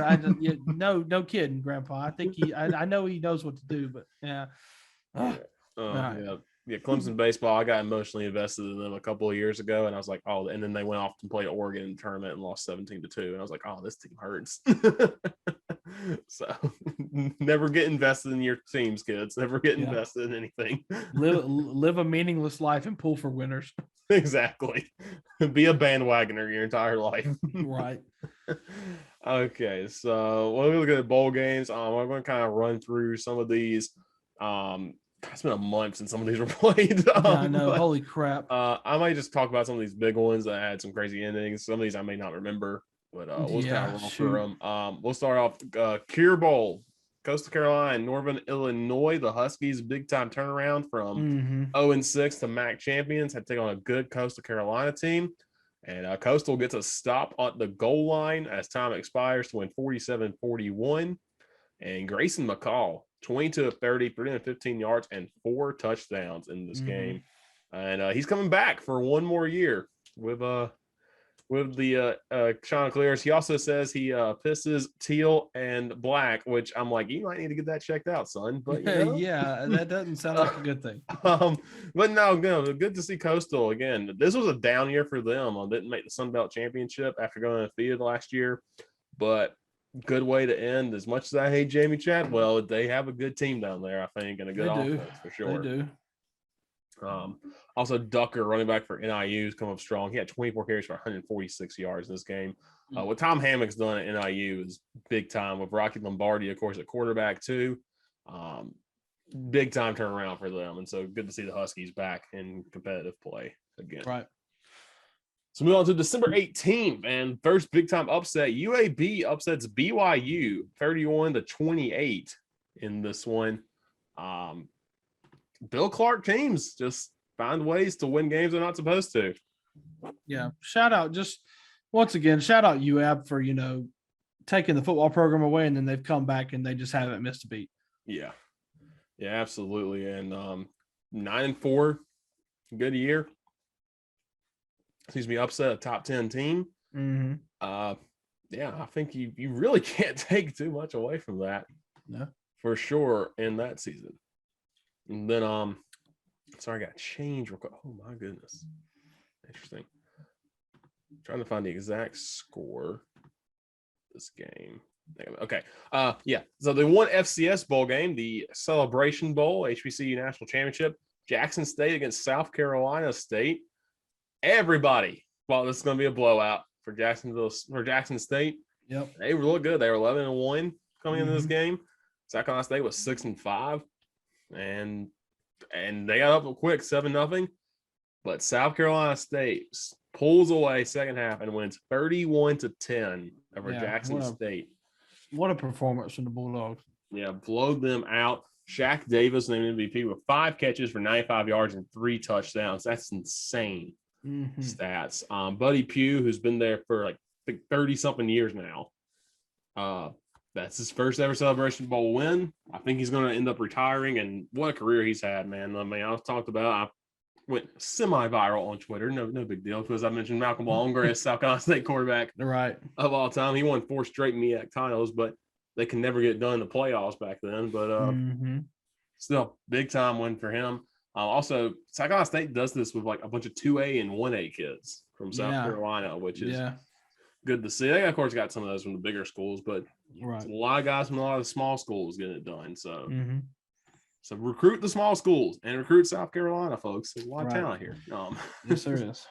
No kidding, Grandpa. I think I know he knows what to do, but yeah. Yeah, Clemson baseball, I got emotionally invested in them a couple of years ago, and I was like, oh, and then they went off and played Oregon in the tournament and lost 17-2, and I was like, oh, this team hurts. So never get invested in your teams, kids. Never get invested in anything. Live a meaningless life and pull for winners. Exactly. Be a bandwagoner your entire life. Right. Okay, so when we look at bowl games, I'm going to kind of run through some of these. It's been a month since some of these were played. I know. Holy crap. I might just talk about some of these big ones that had some crazy endings. Some of these I may not remember, but we'll kind of roll through them. We'll start off Cure Bowl. Coastal Carolina and Northern Illinois. The Huskies big time turnaround from Mm-hmm. 0-6 to MAC champions. Had to take on a good Coastal Carolina team. And Coastal gets a stop on the goal line as time expires to win 47-41. And Grayson McCall, 22 of 30, 315 yards, and 4 touchdowns in this game. And he's coming back for one more year with the Chanticleers. He also says he pisses teal and black, which I'm like, you might need to get that checked out, son. But you know? Yeah, that doesn't sound like a good thing. But no, good to see Coastal again. This was a down year for them. Didn't make the Sun Belt Championship after going undefeated last year, but good way to end. As much as I hate Jamie Chadwell, they have a good team down there, I think, and a good offense for sure. They do. Also, Ducker, running back for NIU, has come up strong. He had 24 carries for 146 yards in this game. What Tom Hammock's done at NIU is big time with Rocky Lombardi, of course, at quarterback too. Big time turnaround for them, and so good to see the Huskies back in competitive play again. Right. So move on to December 18th, and first big time upset. UAB upsets BYU 31-28 in this one. Bill Clark teams just find ways to win games they're not supposed to. Yeah. Shout out, just once again, shout out UAB for, taking the football program away, and then they've come back and they just haven't missed a beat. Yeah. Yeah, absolutely. And 9-4, good year. Seems to be upset a top 10 team. Mm-hmm. Yeah, I think you really can't take too much away from that. No. For sure in that season. And then sorry, I got changed real quick. Oh my goodness. Interesting. Trying to find the exact score of this game. Okay. Yeah. So they won FCS bowl game, the Celebration Bowl, HBCU National Championship. Jackson State against South Carolina State. Everybody thought this was going to be a blowout for Jackson State. Yep. They look good. They were 11-1 coming into this game. South Carolina State was 6-5, and they got up quick, 7-0. But South Carolina State pulls away second half and wins 31-10 over Jackson State. What a performance from the Bulldogs. Yeah, blowed them out. Shaq Davis named MVP with 5 catches for 95 yards and 3 touchdowns. That's insane stats. Buddy Pugh, who's been there for like 30-something years now. That's his first ever Celebration Bowl win. I think he's going to end up retiring, and what a career he's had, man. I mean, I went semi-viral on Twitter. No big deal, because I mentioned Malcolm Long, greatest South Carolina State quarterback of all time. He won 4 straight MEAC titles, but they can never get done in the playoffs back then. But still, big time win for him. Also, South Carolina State does this with like a bunch of 2A and 1A kids from South Carolina, which is good to see. They, of course, got some of those from the bigger schools, but a lot of guys from a lot of the small schools getting it done. So, so recruit the small schools and recruit South Carolina, folks. There's a lot of talent here. Yes, there is.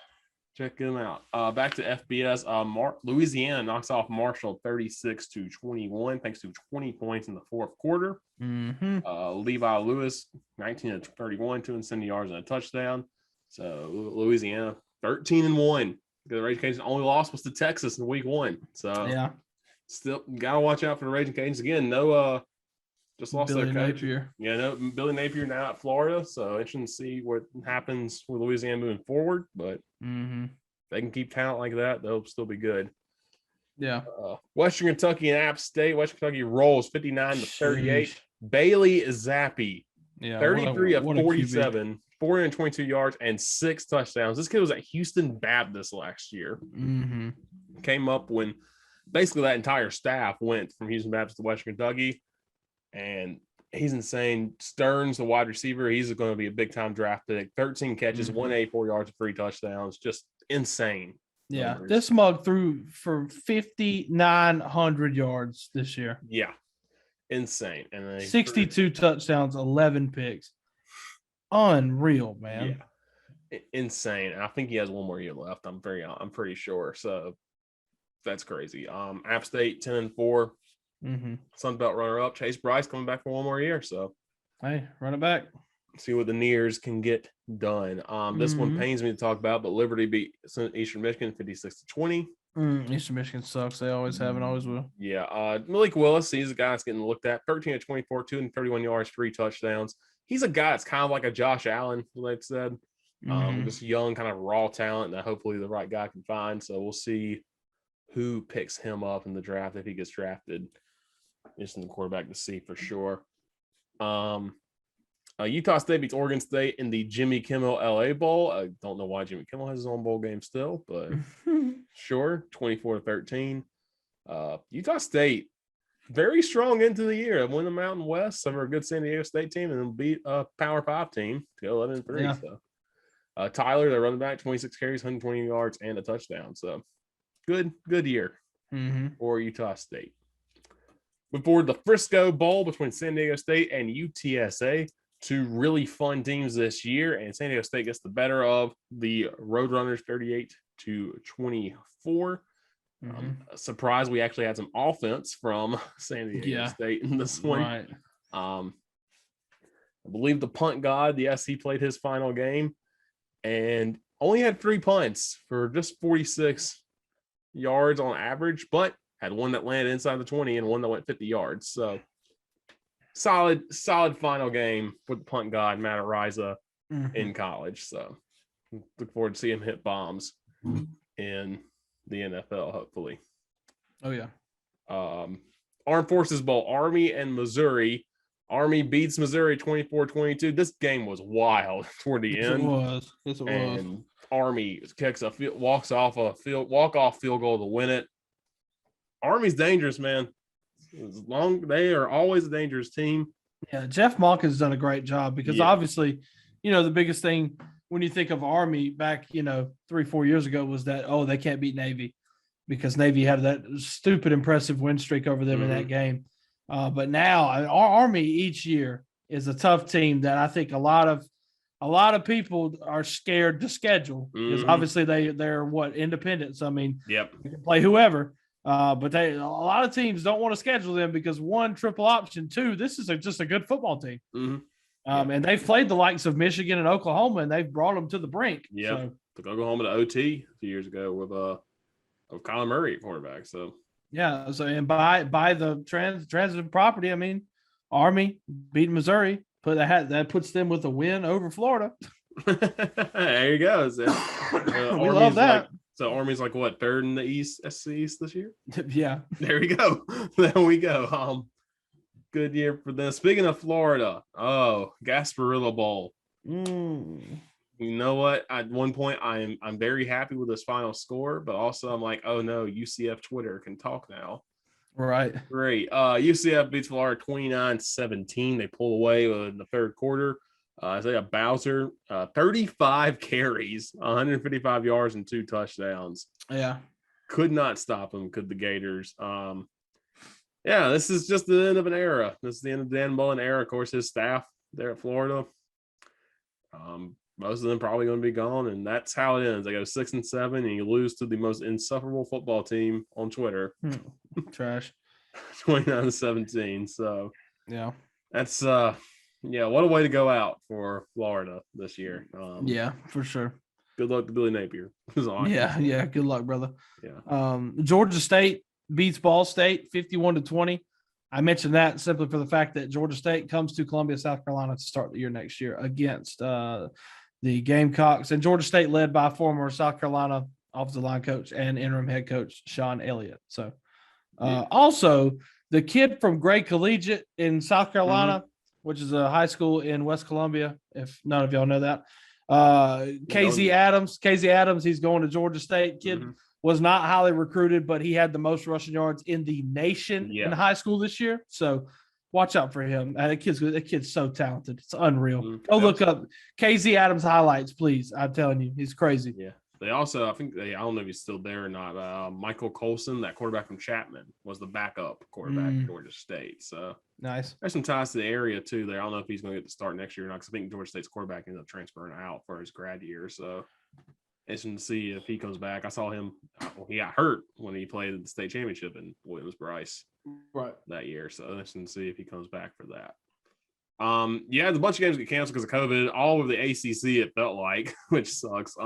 Check them out. Back to FBS. Louisiana knocks off Marshall 36-21, thanks to 20 points in the fourth quarter. Levi Lewis 19-31, 270 yards and a touchdown. So Louisiana 13-1. The Raging Cajuns' only loss was to Texas in week 1. So still gotta watch out for the Raging Cajuns again. No, just lost Billy their coach. Napier. Yeah, no, Billy Napier now at Florida. So interesting to see what happens with Louisiana moving forward. But if they can keep talent like that, they'll still be good. Yeah. Western Kentucky and App State. Western Kentucky rolls 59-38. Bailey Zappi, 33 of 47, 422 yards and 6 touchdowns. This kid was at Houston Baptist last year. Came up when basically that entire staff went from Houston Baptist to Western Kentucky. And he's insane. Stearns, the wide receiver, he's going to be a big-time draft pick. 13 catches, 184 yards, and 3 touchdowns. Just insane. Yeah, numbers. This mug threw for 5,900 yards this year. Yeah, insane. And 62 touchdowns, 11 picks. Unreal, man. Yeah, insane. I think he has one more year left. I'm pretty sure. So that's crazy. App State 10-4. Sun Belt runner-up. Chase Bryce coming back for one more year. So hey, run it back. See what the Nears can get done. This one pains me to talk about, but Liberty beat Eastern Michigan 56-20. Eastern Michigan sucks. They always have and always will. Yeah. Malik Willis, he's a guy that's getting looked at. 13 of 24, 231 yards, 3 touchdowns. He's a guy that's kind of like a Josh Allen, like said. Just young, kind of raw talent that hopefully the right guy can find. So we'll see who picks him up in the draft if he gets drafted. Just in the quarterback to see for sure. Utah State beats Oregon State in the Jimmy Kimmel LA Bowl. I don't know why Jimmy Kimmel has his own bowl game still, but sure, 24-13. Utah State, very strong into the year. Win the Mountain West. Some are a good San Diego State team and then beat a Power 5 team to 11-3. Yeah. So, Tyler, their running back, 26 carries, 120 yards, and a touchdown. So, good year for Utah State. Move forward the Frisco Bowl between San Diego State and UTSA. Two really fun teams this year, and San Diego State gets the better of the Roadrunners 38-24. Surprised we actually had some offense from San Diego State in this one. Right. I believe the punt god, the SC, played his final game and only had 3 punts for just 46 yards on average, but had one that landed inside the 20 and one that went 50 yards. So solid final game for the punt god, Matt Ariza, in college. So look forward to seeing him hit bombs in the NFL, hopefully. Oh, yeah. Armed Forces Bowl, Army and Missouri. Army beats Missouri 24-22. This game was wild toward the end. It was. Yes, it and was. Army kicks walk-off field goal to win it. Army's dangerous, man. They are always a dangerous team. Yeah, Jeff Monk has done a great job because obviously, the biggest thing when you think of Army back, 3-4 years ago was that, they can't beat Navy because Navy had that stupid impressive win streak over them in that game. But now our Army each year is a tough team that I think a lot of people are scared to schedule because obviously they're independents. I mean, they can play whoever. But a lot of teams don't want to schedule them because 1, triple option, 2, this is just a good football team. And they've played the likes of Michigan and Oklahoma, and they've brought them to the brink. Yeah, so, took Oklahoma to OT a few years ago with Kyler Murray at quarterback. So and by the transitive property, I mean, Army beating Missouri, that puts them with a win over Florida. There you go. So, we love that. So Army's like what, third in the East, SC East this year? Yeah. There we go. Good year for them. Speaking of Florida, Gasparilla Bowl. You know what? At one point, I'm very happy with this final score, but also I'm like, oh no, UCF Twitter can talk now. Right. Great. UCF beats Florida 29-17. They pull away in the third quarter. Isaiah Bowser, 35 carries, 155 yards, and 2 touchdowns. Yeah. Could not stop them, could the Gators. This is just the end of an era. This is the end of Dan Mullen era. Of course, his staff there at Florida. Most of them probably going to be gone, and that's how it ends. They go 6-7, and you lose to the most insufferable football team on Twitter. Trash. 29-17. So, yeah. That's what a way to go out for Florida this year. For sure. Good luck to Billy Napier. Yeah. Good luck, brother. Yeah. Georgia State beats Ball State 51-20. I mentioned that simply for the fact that Georgia State comes to Columbia, South Carolina to start the year next year against the Gamecocks. And Georgia State led by former South Carolina offensive line coach and interim head coach Sean Elliott. So also the kid from Gray Collegiate in South Carolina, which is a high school in West Columbia, if none of y'all know that. KZ Adams, he's going to Georgia State. Kid was not highly recruited, but he had the most rushing yards in the nation in high school this year. So watch out for him. That kid's so talented. It's unreal. Go look up KZ Adams highlights, please. I'm telling you, he's crazy. Yeah. They also, I don't know if he's still there or not. Michael Colson, that quarterback from Chapman, was the backup quarterback at Georgia State. So nice. There's some ties to the area too there. I don't know if he's going to get to start next year or not, because I think Georgia State's quarterback ended up transferring out for his grad year. So interesting to see if he comes back. I saw him. He got hurt when he played at the state championship in Williams-Brice that year. So interesting to see if he comes back for that. The bunch of games get canceled because of COVID. All of the ACC, it felt like, which sucks.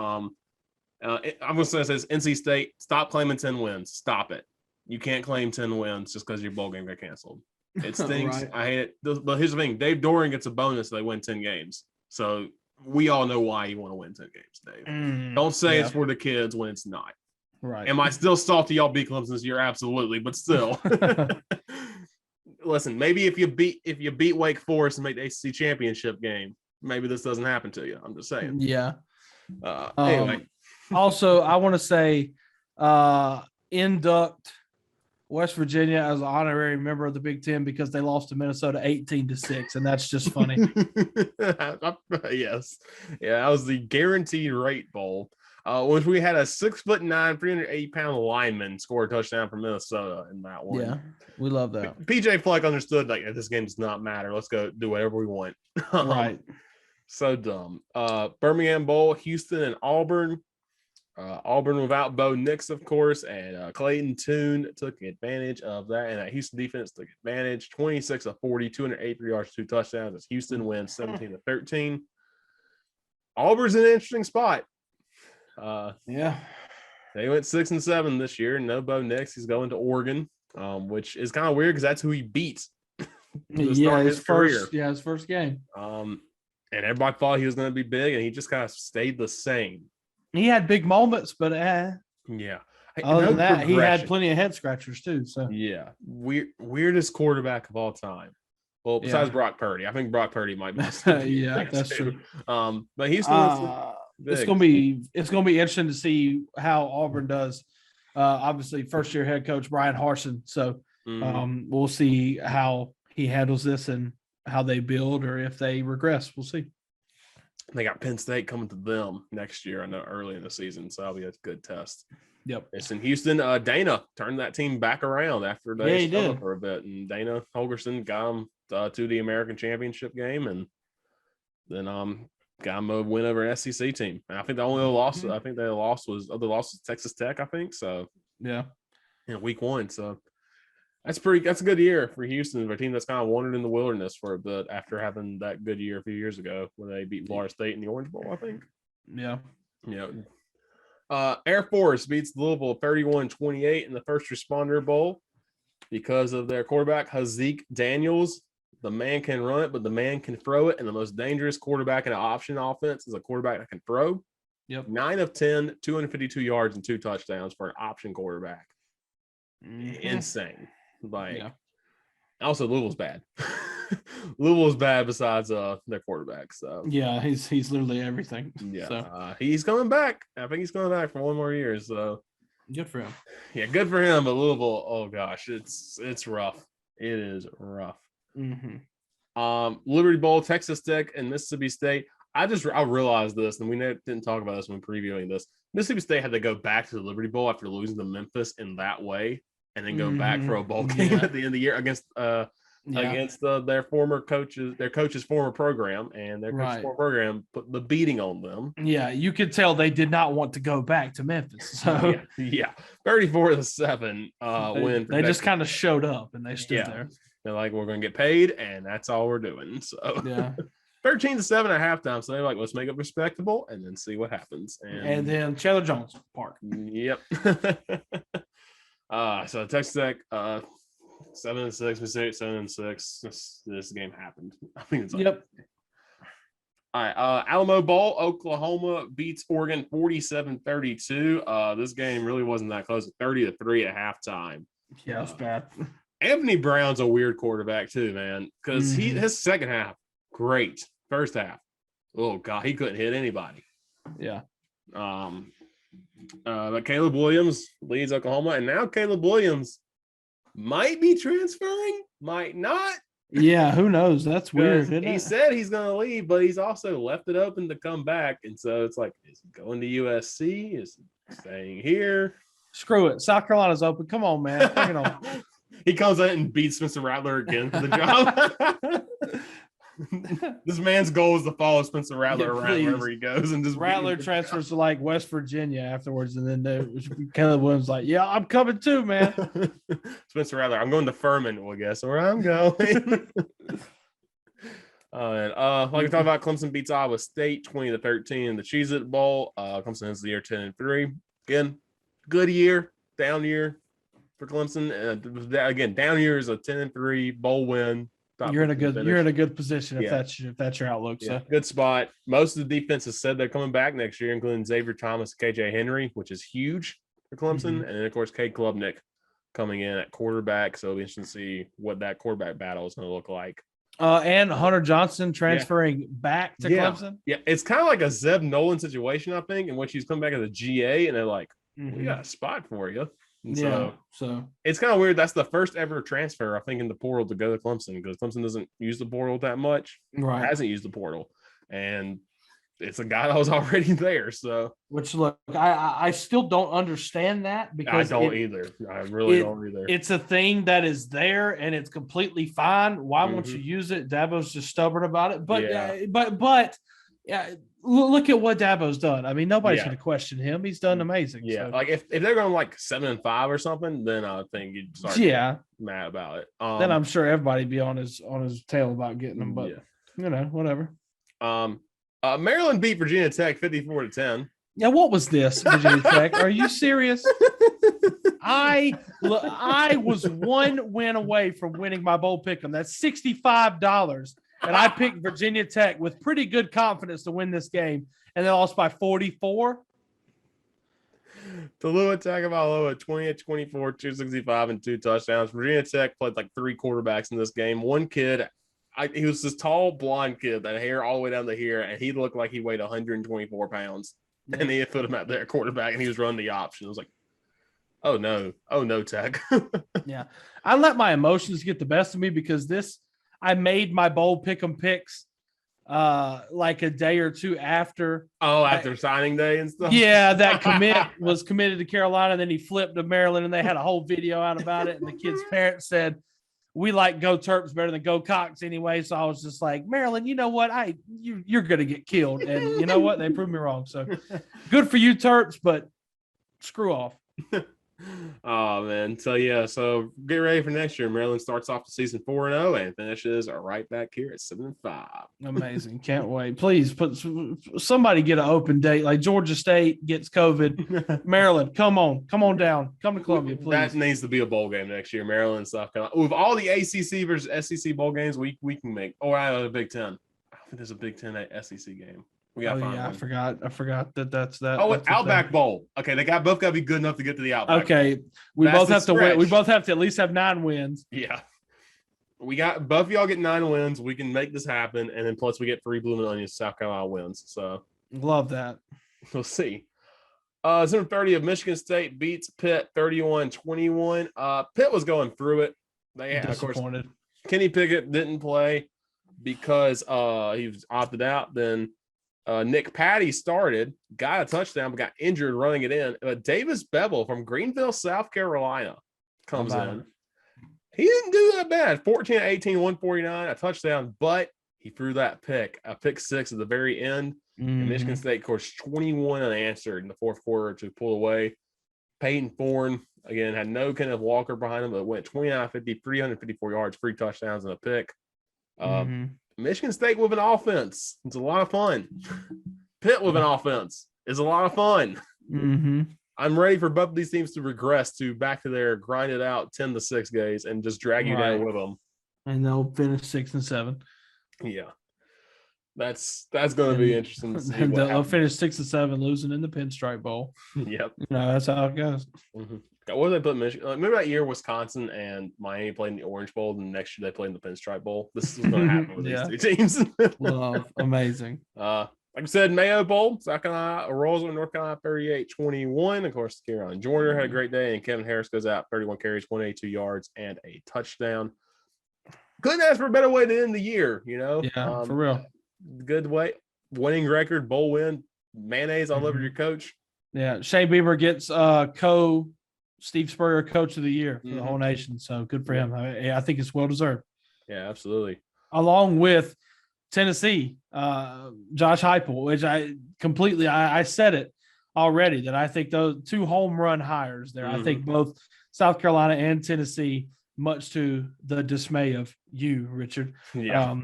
I'm going to say this: NC State, stop claiming 10 wins. Stop it. You can't claim 10 wins just because your bowl game got canceled. It stinks. Right. I hate it. But here's the thing: Dave Doran gets a bonus if they win 10 games. So we all know why you want to win 10 games, Dave. Don't say it's for the kids when it's not. Right. Am I still salty y'all beat Clemson this year? Absolutely, but still. Listen, maybe if you beat Wake Forest and make the ACC championship game, maybe this doesn't happen to you. I'm just saying. Yeah. Anyway. Also, I want to say induct West Virginia as an honorary member of the Big Ten because they lost to Minnesota 18-6, and that's just funny. Yes. Yeah, that was the guaranteed rate bowl. Which we had a 6'9", 380-pound lineman score a touchdown for Minnesota in that one. Yeah, we love that. PJ Fleck understood like this game does not matter. Let's go do whatever we want. Right. So dumb. Birmingham Bowl, Houston and Auburn. Auburn without Bo Nix, of course, and Clayton Tune took advantage of that, and that Houston defense took advantage. 26 of 40, 283 yards, 2 touchdowns. As Houston wins 17-13. Auburn's in an interesting spot. Yeah, they went 6-7 this year. No Bo Nix. He's going to Oregon, which is kind of weird because that's who he beat. His first game. And everybody thought he was going to be big, and he just kind of stayed the same. He had big moments, but yeah. Other than that, he had plenty of head scratchers too. So yeah, weirdest quarterback of all time. Well, besides Brock Purdy, I think Brock Purdy might be. Yeah, that's true. But he's still. It's gonna be interesting to see how Auburn does. Obviously, first year head coach Brian Harsin. So we'll see how he handles this and how they build, or if they regress. We'll see. They got Penn State coming to them next year. I know early in the season, so that'll be a good test. Yep. It's in Houston. Dana turned that team back around after they struggled for a bit, and Dana Holgerson got them to the American Championship game, and then got them a win over an SEC team. And I think the only loss I think they lost was Texas Tech. I think so. Yeah. In week 1, so. That's a good year for Houston, a team that's kind of wandered in the wilderness for a bit after having that good year a few years ago when they beat Florida State in the Orange Bowl, I think. Yeah. Yeah. Air Force beats Louisville 31-28 in the First Responder Bowl because of their quarterback, Hazik Daniels. The man can run it, but the man can throw it, and the most dangerous quarterback in an option offense is a quarterback that can throw. Yep. 9 of 10, 252 yards and 2 touchdowns for an option quarterback. Insane. Also Louisville's bad. Louisville's bad besides their quarterback. So yeah, he's literally everything. Yeah, so. He's coming back. I think he's coming back for 1 more year. So good for him. Yeah, good for him. But Louisville, oh gosh, it's rough. It is rough. Liberty Bowl, Texas Tech, and Mississippi State. I realized this, and we didn't talk about this when previewing this. Mississippi State had to go back to the Liberty Bowl after losing to Memphis in that way, and then go back for a bowl game at the end of the year against their former coaches, their coach's former program, and their coach's former program put the beating on them. Yeah, you could tell they did not want to go back to Memphis. So 34-7 win. They just kind of showed up and they stood there. They're like, we're going to get paid, and that's all we're doing. So 13-7 at halftime. So they're like, let's make it respectable and then see what happens. And then Chandler Jones Park. Yep. So Texas Tech 7-6, Mississippi 7-6. This game happened. I think it's all right. Alamo Bowl, Oklahoma beats Oregon 47-32. This game really wasn't that close. 30-3 at halftime. Yeah, it's bad. Anthony Brown's a weird quarterback too, man. Because his second half, great. First half, oh god, he couldn't hit anybody. Yeah. But Caleb Williams leads Oklahoma, and now Caleb Williams might be transferring, might not. Yeah, who knows? That's weird. Isn't he said he's going to leave, but he's also left it open to come back, and so it's like, is he going to USC? Is he staying here? Screw it. South Carolina's open. Come on, man. Bring it on. He comes in and beats Spencer Rattler again for the job. This man's goal is to follow Spencer Rattler around wherever he goes, and just Rattler transfers to like West Virginia afterwards, and then Caleb Williams like, yeah, I'm coming too, man. Spencer Rattler, I'm going to Furman. Well, guess where I'm going. Like we talked about, Clemson beats Iowa State 20-13 in the Cheez-It Bowl. Clemson ends the year 10-3. Again, good year, down year for Clemson. Again, down year is a 10-3 bowl win. You're in a good position if that's your outlook. Yeah, So good spot. Most of the defense has said they're coming back next year, including Xavier Thomas, KJ Henry, which is huge for Clemson, and then of course Cade Klubnik coming in at quarterback. So it'll be interesting to see what that quarterback battle is going to look like. And Hunter Johnson transferring back to Clemson. Yeah, it's kind of like a Zeb Nolan situation, I think, in which he's come back as a GA, and they're like, we got a spot for you. And so it's kind of weird. That's the first ever transfer, I think, in the portal to go to Clemson, because Clemson doesn't use the portal that much. Right. Hasn't used the portal. And it's a guy that was already there. So, which look, I still don't understand that, because I don't either. I really don't either. It's a thing that is there and it's completely fine. Why won't you use it? Dabo's just stubborn about it. But look at what Dabo's done. I mean, nobody's going to question him. He's done amazing. Yeah, so. Like if they're going like 7-5 or something, then I think you'd start mad about it. Then I'm sure everybody'd be on his tail about getting them. But whatever. Maryland beat Virginia Tech 54-10. Yeah, what was this, Virginia Tech? Are you serious? I was one win away from winning my bowl pick'em. That's $65. And I picked Virginia Tech with pretty good confidence to win this game, and they lost by 44. Taulia Tagovailoa 20-24, 265 and 2 touchdowns. Virginia Tech played like 3 quarterbacks in this game. One kid, he was this tall blonde kid that had hair all the way down to here, and he looked like he weighed 124 pounds. And they put him out there quarterback, and he was running the option. I was like, oh no, Tech. Yeah, I let my emotions get the best of me, because I made my bowl pick'em picks like a day or two after. Oh, after signing day and stuff? Yeah, that commit was committed to Carolina, and then he flipped to Maryland, and they had a whole video out about it. And the kid's parents said, we like Go Terps better than Go Cox anyway. So I was just like, Maryland, you know what? You're going to get killed. And you know what? They proved me wrong. So good for you, Terps, but screw off. Oh man, so get ready for next year. Maryland starts off the season 4-0 and finishes right back here at 7-5. Amazing, can't wait. Please somebody get an open date. Like Georgia State gets COVID. Maryland, come on down, come to Columbia, please. That needs to be a bowl game next year. Maryland stuff. With all the ACC versus SEC bowl games, we can make. Oh, I have a Big Ten. I think there's a Big Ten SEC game. I forgot that's that. Oh, Outback Bowl. Okay, both got to be good enough to get to the Outback. Okay, we both have to win. We both have to at least have 9 wins. Yeah, we got both of y'all get 9 wins. We can make this happen, and then plus we get 3 Blue and Onions South Carolina wins. So love that. We'll see. 7:30 of Michigan State beats Pitt 31-21. Pitt was going through it. They of course Kenny Pickett didn't play because he was opted out. Then Nick Patty started, got a touchdown, but got injured running it in. Davis Bevel from Greenville, South Carolina comes in. He didn't do that bad. 14-18, 149, a touchdown, but he threw that pick, a pick 6 at the very end. And Michigan State, of course, 21 unanswered in the fourth quarter to pull away. Peyton Thorne, again, had no Kenneth Walker behind him, but went 29-50, 354 yards, 3 touchdowns, and a pick. Michigan State with an offense. It's a lot of fun. Pitt with an offense is a lot of fun. I'm ready for both of these teams to regress back to their grinded out 10-6 days and just drag you down with them. And they'll finish 6 and 7. Yeah. That's going to be interesting to see. And they'll finish 6 and 7, losing in the Pinstripe Bowl. Yep. That's how it goes. What did they put Michigan? Remember that year Wisconsin and Miami played in the Orange Bowl, and the next year they played in the Pinstripe Bowl? This is going to happen with these 2 teams. Amazing. Like I said, Mayo Bowl, South Carolina rolls with North Carolina 38-21. Of course, Kieran Jordan had a great day, and Kevin Harris goes out 31 carries, 182 yards, and a touchdown. Couldn't ask for a better way to end the year, Yeah, for real. Good way. Winning record, bowl win, mayonnaise all over your coach. Yeah, Shea Beamer gets Steve Spurrier Coach of the Year for the whole nation. So good for him. I think it's well deserved. Yeah, absolutely. Along with Tennessee, Josh Heupel, which I said it already that I think those 2 home run hires there. I think both South Carolina and Tennessee much to the dismay of you, Richard, Yeah.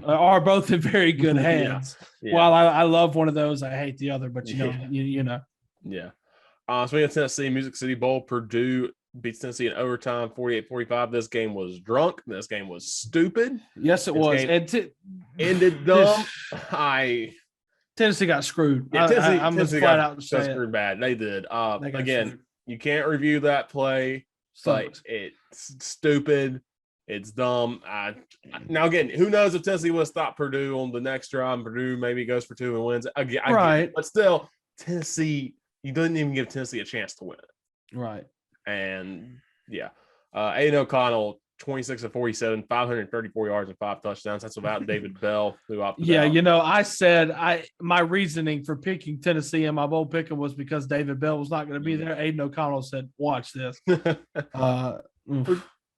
are both in very good hands. Yeah. While I love one of those, I hate the other. But you know. Yeah. So we got Tennessee Music City Bowl. Purdue beats Tennessee in overtime, 48-45. This game was drunk. This game was stupid. Yes, it was. And ended dumb. Tennessee got screwed. Yeah, I'm just flat out to say screwed bad. They did. Again, screwed. you can't review that play. But it's stupid. It's dumb. Now again, who knows if Tennessee would have stopped Purdue on the next drive? And Purdue maybe goes for 2 and wins. Again, right. But still, Tennessee. You didn't even give Tennessee a chance to win it. Right. And yeah, Aiden O'Connell, 26 of 47, 534 yards and 5 touchdowns. That's without David Bell, who opted out. I said my reasoning for picking Tennessee in my bowl pick'em was because David Bell was not going to be there. Aiden O'Connell said, "Watch this."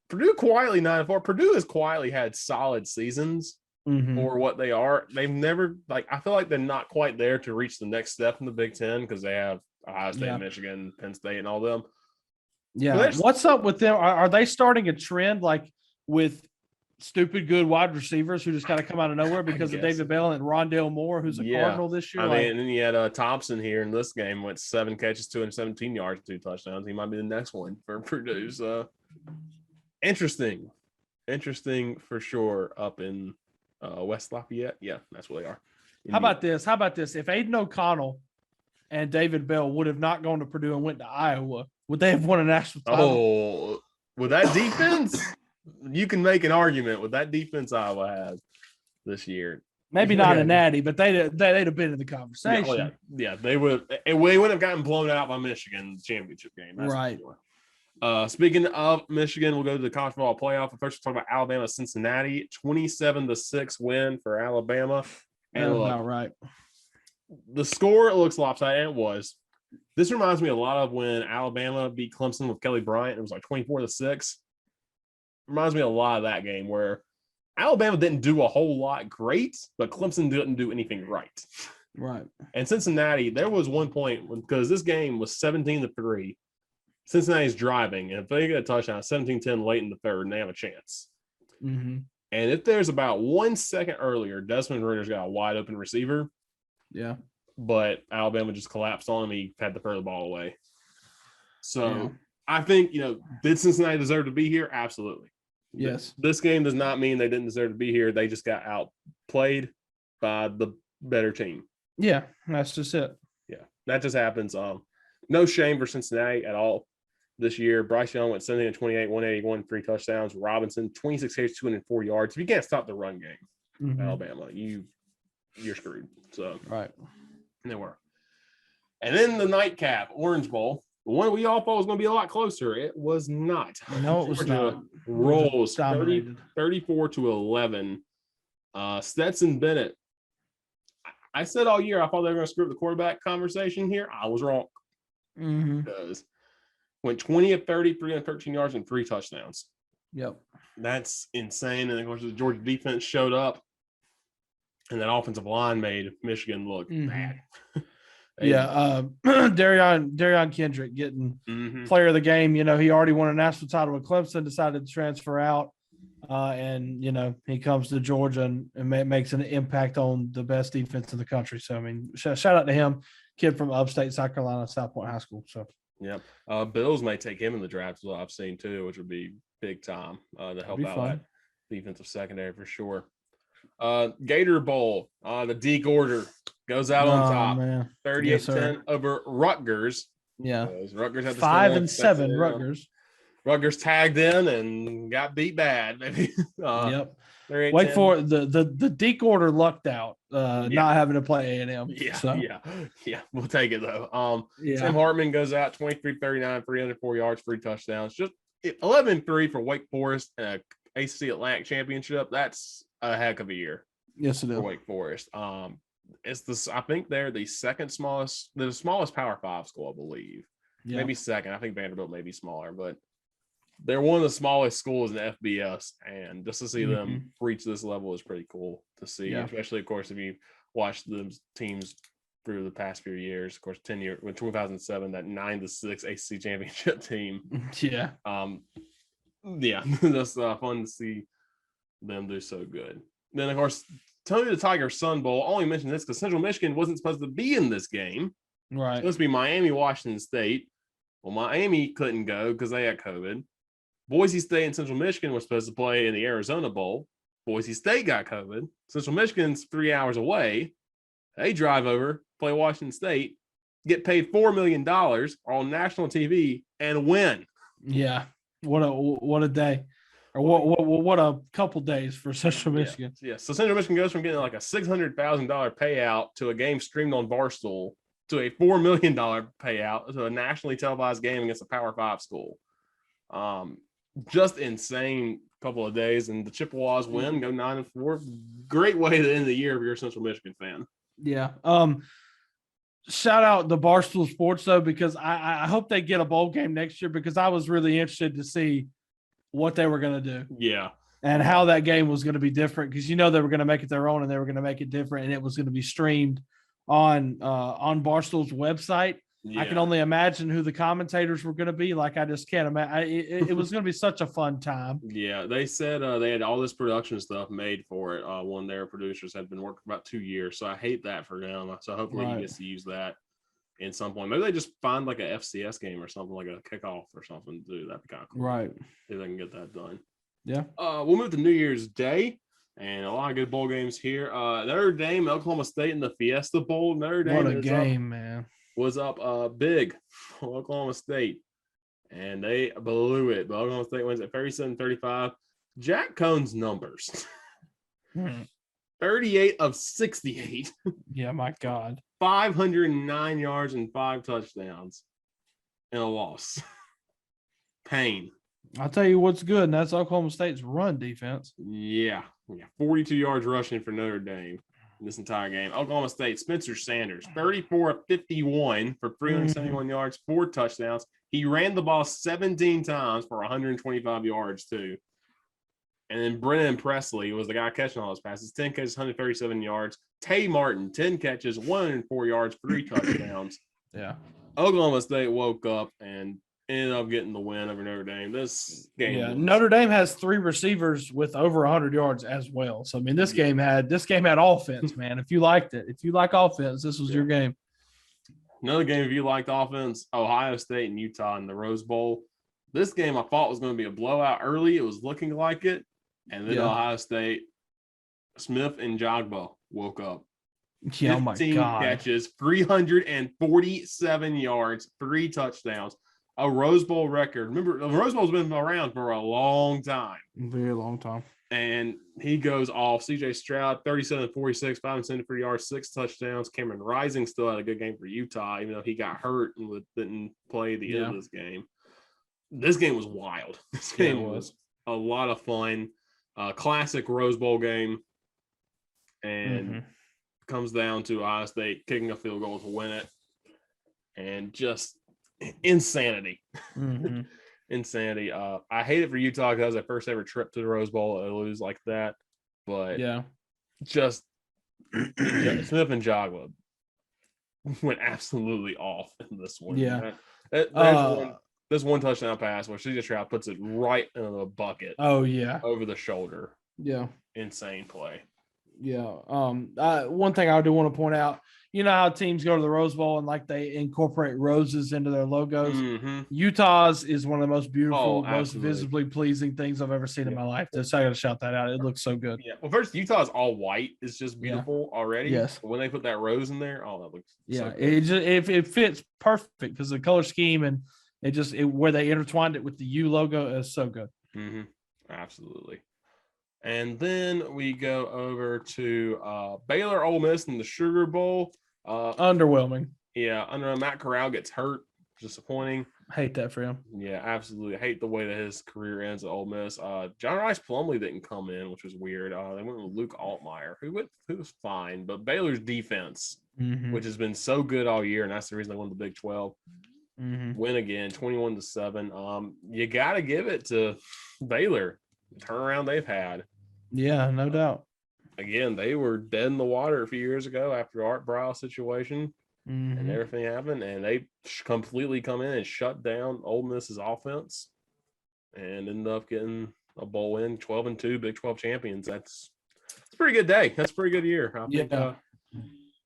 Purdue quietly 9-4. Purdue has quietly had solid seasons for what they are. They've never I feel like they're not quite there to reach the next step in the Big Ten because they have Ohio State, Michigan, Penn State, and all them. Yeah. What's up with them? Are they starting a trend with stupid good wide receivers who just kind of come out of nowhere because of David Bell and Rondale Moore, who's a Cardinal this year? I mean, and then you had Thompson here in this game, went 7 catches, 217 yards, 2 touchdowns. He might be the next one for Purdue. So interesting for sure up in West Lafayette. Yeah, that's where they are. How about this? If Aiden O'Connell and David Bell would have not gone to Purdue and went to Iowa, would they have won a national title? Oh, with that defense, you can make an argument with that defense Iowa has this year. Maybe not a natty, but they'd have been in the conversation. Yeah, they would. And we would have gotten blown out by Michigan in the championship game. That's right. Speaking of Michigan, we'll go to the college football playoff. First, we'll talk about Alabama, Cincinnati, 27-6 win for Alabama. And that's about right. The score looks lopsided, and it was. This reminds me a lot of when Alabama beat Clemson with Kelly Bryant. It was like 24-6. Reminds me a lot of that game where Alabama didn't do a whole lot great, but Clemson didn't do anything right. Right. And Cincinnati, there was one point because this game was 17-3. Cincinnati's driving, and if they get a touchdown, 17-10 late in the third, and they have a chance. Mm-hmm. And if there's about 1 second earlier, Desmond Ritter's got a wide open receiver. Yeah. But Alabama just collapsed on him. He had to throw the ball away. So I think, did Cincinnati deserve to be here? Absolutely. Yes. This game does not mean they didn't deserve to be here. They just got outplayed by the better team. Yeah, that's just it. Yeah, that just happens. No shame for Cincinnati at all this year. Bryce Young went 17-28, 181, 3 touchdowns. Robinson, 26 carries, 204 yards. If you can't stop the run game, Alabama, you're screwed. So right. And they were. And then the nightcap, Orange Bowl, the one we all thought was going to be a lot closer. It was not. No, it was not. Rolls 34-11. Stetson Bennett. I said all year I thought they were going to screw up the quarterback conversation here. I was wrong. Because went 20 of 30, 313 yards and 3 touchdowns. Yep. That's insane. And of course, the Georgia defense showed up. And that offensive line made Michigan look bad. Darion Kendrick getting player of the game. He already won a national title with Clemson, decided to transfer out. And he comes to Georgia and makes an impact on the best defense in the country. So, I mean, shout out to him, kid from upstate South Carolina, South Point High School. So, yeah. Bills may take him in the draft, as well, I've seen too, which would be big time to help out that defensive secondary for sure. Gator Bowl, the Deke order goes out on top, 38-10 over Rutgers. Yeah, Rutgers had 5-7. Rutgers tagged in and got beat bad. Maybe. Yep. Wait for the Deke order lucked out, not having to play A&M. Yeah. We'll take it though. Sam Hartman goes out 23-39, 304 yards, 3 touchdowns. Just 11-3 for Wake Forest and a ACC Atlantic Championship. That's a heck of a year. Yes, it is. For Wake Forest. It's this. I think they're the smallest Power 5 school, I believe. Yeah. Maybe second. I think Vanderbilt may be smaller, but they're one of the smallest schools in the FBS, and just to see them reach this level is pretty cool to see. Yeah. Especially, of course, if you watch the teams through the past few years. Of course, 2007, that 9-6 ACC championship team. Yeah. Yeah, that's fun to see them do so good. Then, of course, Tony the Tiger Sun Bowl. I only mentioned this because Central Michigan wasn't supposed to be in this game. Right. It's supposed to be Miami, Washington State. Well, Miami couldn't go because they had COVID. Boise State and Central Michigan were supposed to play in the Arizona Bowl. Boise State got COVID. Central Michigan's 3 hours away. They drive over, play Washington State, get paid $4 million on national TV, and win. Yeah. What a day. Or what a couple days for Central Michigan. Yeah. So Central Michigan goes from getting like a $600,000 payout to a game streamed on Barstool to a $4 million payout to a nationally televised game against a Power 5 school. Just insane couple of days, and the Chippewas win, go 9-4. Great way to end the year if you're a Central Michigan fan. Yeah. Shout out the Barstool Sports though, because I hope they get a bowl game next year, because I was really interested to see what they were going to do. Yeah. And how that game was going to be different, because they were going to make it their own and they were going to make it different, and it was going to be streamed on Barstool's website. Yeah. I can only imagine who the commentators were going to be. Like, I just can't imagine. It was going to be such a fun time. Yeah, they said they had all this production stuff made for it. One of their producers had been working for about 2 years, so I hate that for them. So hopefully he gets to use that in some point. Maybe they just find like a FCS game or something, like a kickoff or something to do. That'd be kind of cool. Right. See if they can get that done. Yeah. We'll move to New Year's Day. And a lot of good bowl games here. Notre Dame, Oklahoma State in the Fiesta Bowl. Notre Dame. What a game, man. Was up big for Oklahoma State. And they blew it. But Oklahoma State wins at 37-35. Jack Cohn's numbers. 38 of 68. Yeah, my God. 509 yards and 5 touchdowns. And a loss. Pain. I'll tell you what's good, and that's Oklahoma State's run defense. Yeah. 42 yards rushing for Notre Dame in this entire game. Oklahoma State, Spencer Sanders, 34 of 51 for 371 yards, 4 touchdowns. He ran the ball 17 times for 125 yards, too. And then Brennan Presley was the guy catching all those passes. 10 catches, 137 yards. Tay Martin, 10 catches, 104 yards, 3 touchdowns. Yeah. Oklahoma State woke up and ended up getting the win over Notre Dame. This game. Yeah, Notre Dame has 3 receivers with over 100 yards as well. So I mean, this game had offense, man. If you liked it, if you like offense, this was your game. Another game, if you liked offense, Ohio State and Utah in the Rose Bowl. This game I thought was going to be a blowout early. It was looking like it, and then Ohio State, Smith and Jogba woke up. Yeah, oh my God. 15 catches, 347 yards, 3 touchdowns. A Rose Bowl record. Remember, the Rose Bowl's been around for a long time. Very long time. And he goes off. CJ Stroud, 37-46, 573 yards, 6 touchdowns. Cameron Rising still had a good game for Utah, even though he got hurt and didn't play the end of this game. This game was wild. This game was a lot of fun. Classic Rose Bowl game. And comes down to Ohio State kicking a field goal to win it. And just insanity. Insanity. I hate it for Utah because that was their first ever trip to the Rose Bowl to lose like that. But just Smith and Jogba went absolutely off in this one. Yeah. This one touchdown pass where CJ Stroud puts it right in the bucket. Oh yeah. Over the shoulder. Yeah. Insane play. Yeah. One thing I do want to point out, you know how teams go to the Rose Bowl and like they incorporate roses into their logos. Utah's is one of the most beautiful, most visibly pleasing things I've ever seen in my life. So I got to shout that out. It looks so good. Yeah. Well, first, Utah's all white. It's just beautiful already. Yes. But when they put that rose in there, that looks so good. It fits perfect because the color scheme and where they intertwined it with the U logo is so good. Absolutely. And then we go over to Baylor Ole Miss in the Sugar Bowl. Underwhelming. Yeah, Matt Corral gets hurt. Disappointing. Hate that for him. Yeah, absolutely. I hate the way that his career ends at Ole Miss. John Rice Plumlee didn't come in, which was weird. They went with Luke Altmaier, who was fine. But Baylor's defense, which has been so good all year, and that's the reason they won the Big 12, win again, 21-7. You got to give it to Baylor. The turnaround they've had. Yeah, no doubt. Again, they were dead in the water a few years ago after the Art Briles situation and everything happened, and they completely come in and shut down Ole Miss's offense. and ended up getting a bowl win, 12-2, Big 12 champions. It's a pretty good day. That's a pretty good year. I think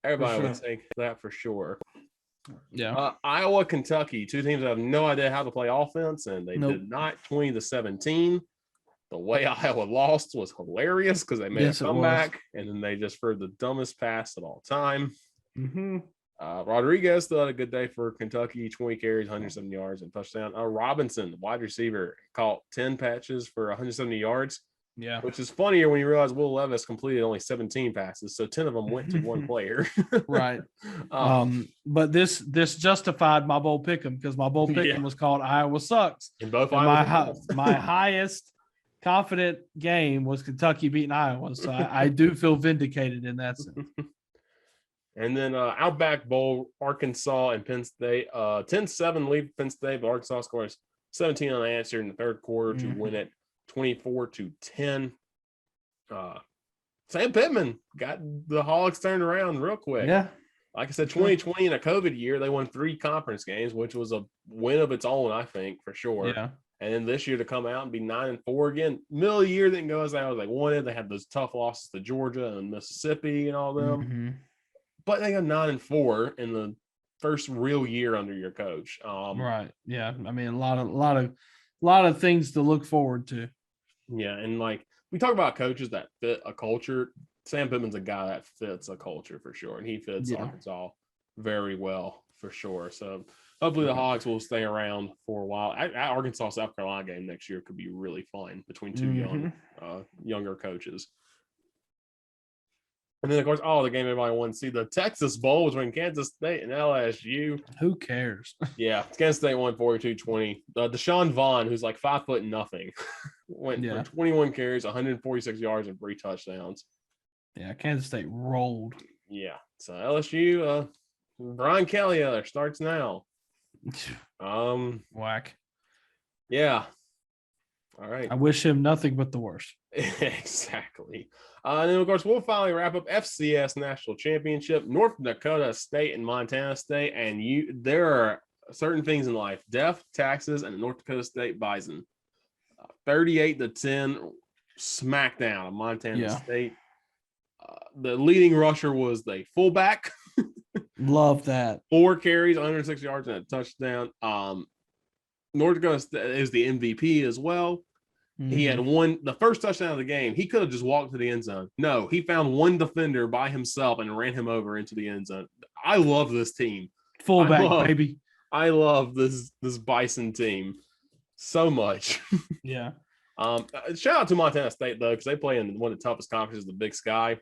everybody would take that for sure. Yeah. Iowa, Kentucky, two teams that have no idea how to play offense, and they did not. 20-17. The way Iowa lost was hilarious because they made a comeback, and then they just threw the dumbest pass of all time. Mm-hmm. Rodriguez still had a good day for Kentucky, 20 carries, 170 yards, and touchdown. Robinson, the wide receiver, caught 10 patches for 170 yards. Yeah. Which is funnier when you realize Will Levis completed only 17 passes, so 10 of them went to one player. Right. But this justified my bowl pick'em because my bowl pick'em was called Iowa Sucks. In both my highest confident game was Kentucky beating Iowa, so I do feel vindicated in that sense. And then Outback Bowl, Arkansas and Penn State, 10-7 lead Penn State, but Arkansas scores 17 unanswered in the third quarter to win it 24-10. Sam Pittman got the Hogs turned around real quick. Yeah. Like I said, 2020 in a COVID year, they won 3 conference games, which was a win of its own, I think, for sure. Yeah. And then this year to come out and be 9-4 again. Middle of the year didn't go as they wanted. They had those tough losses to Georgia and Mississippi and all them. Mm-hmm. But they got 9-4 in the first real year under your coach. Right. Yeah. I mean, a lot of things to look forward to. Yeah, and like we talk about coaches that fit a culture. Sam Pittman's a guy that fits a culture for sure, and he fits Arkansas very well for sure. So hopefully the Hogs will stay around for a while. Arkansas South Carolina game next year could be really fun between two younger coaches. And then, of course, the game everybody wanted to see, the Texas Bowl between Kansas State and LSU. Who cares? Yeah, Kansas State won 42-20. Deshaun Vaughn, who's like 5'0", went for 21 carries, 146 yards, and 3 touchdowns. Yeah, Kansas State rolled. Yeah, so LSU, Brian Kelly starts now. Whack. Yeah. All right. I wish him nothing but the worst. Exactly. And then, of course, we'll finally wrap up FCS National Championship, North Dakota State and Montana State. And there are certain things in life, death, taxes, and the North Dakota State Bison. 38-10 smackdown of Montana State. The leading rusher was the fullback. Love that. 4 carries, 106 yards, and a touchdown. North Dakota State is the MVP as well. Mm-hmm. He had the first touchdown of the game. He could have just walked to the end zone. No, he found one defender by himself and ran him over into the end zone. I love this team. Fullback, baby. I love this Bison team so much. Yeah. Shout out to Montana State, though, because they play in one of the toughest conferences, the Big Sky.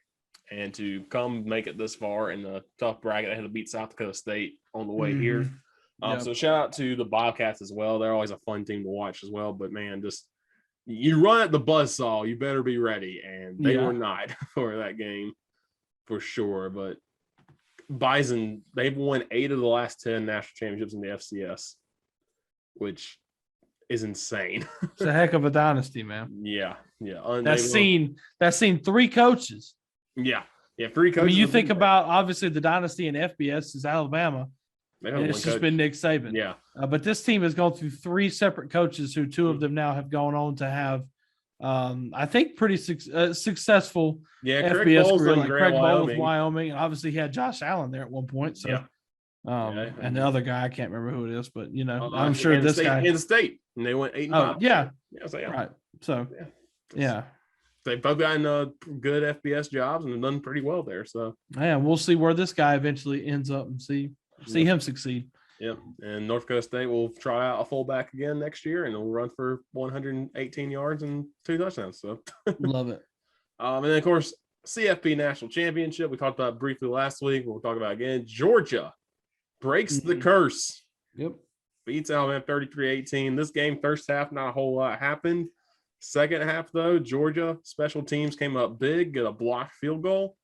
And to come make it this far in the tough bracket, they had to beat South Dakota State on the way here. So shout out to the Bobcats as well. They're always a fun team to watch as well. But, man, just you run at the buzzsaw, you better be ready. And they were not for that game for sure. But Bison, they've won 8 of the last 10 national championships in the FCS, which is insane. It's a heck of a dynasty, man. Yeah. That's seen 3 coaches. Yeah, 3 coaches. I mean, you think about, obviously, the dynasty in FBS is Alabama. And it's just been Nick Saban. Yeah. But this team has gone through 3 separate coaches who 2 of them now have gone on to have, I think, pretty successful FBS career. Like Craig Bowl with Wyoming. And obviously, he had Josh Allen there at one point. So, and the other guy, I can't remember who it is, but, I'm sure this guy. Kansas State. And they went 8-5. Oh, yeah. Right. So, yeah. They've both gotten good FBS jobs and have done pretty well there. So, yeah, we'll see where this guy eventually ends up and see him succeed. Yeah, and North Dakota State will try out a fullback again next year, and it'll run for 118 yards and 2 touchdowns. So love it. And then, of course, CFP National Championship. We talked about briefly last week. We'll talk about again. Georgia breaks the curse. Yep. Beats Alabama 33-18. This game, first half, not a whole lot happened. Second half, though, Georgia special teams came up big, get a blocked field goal,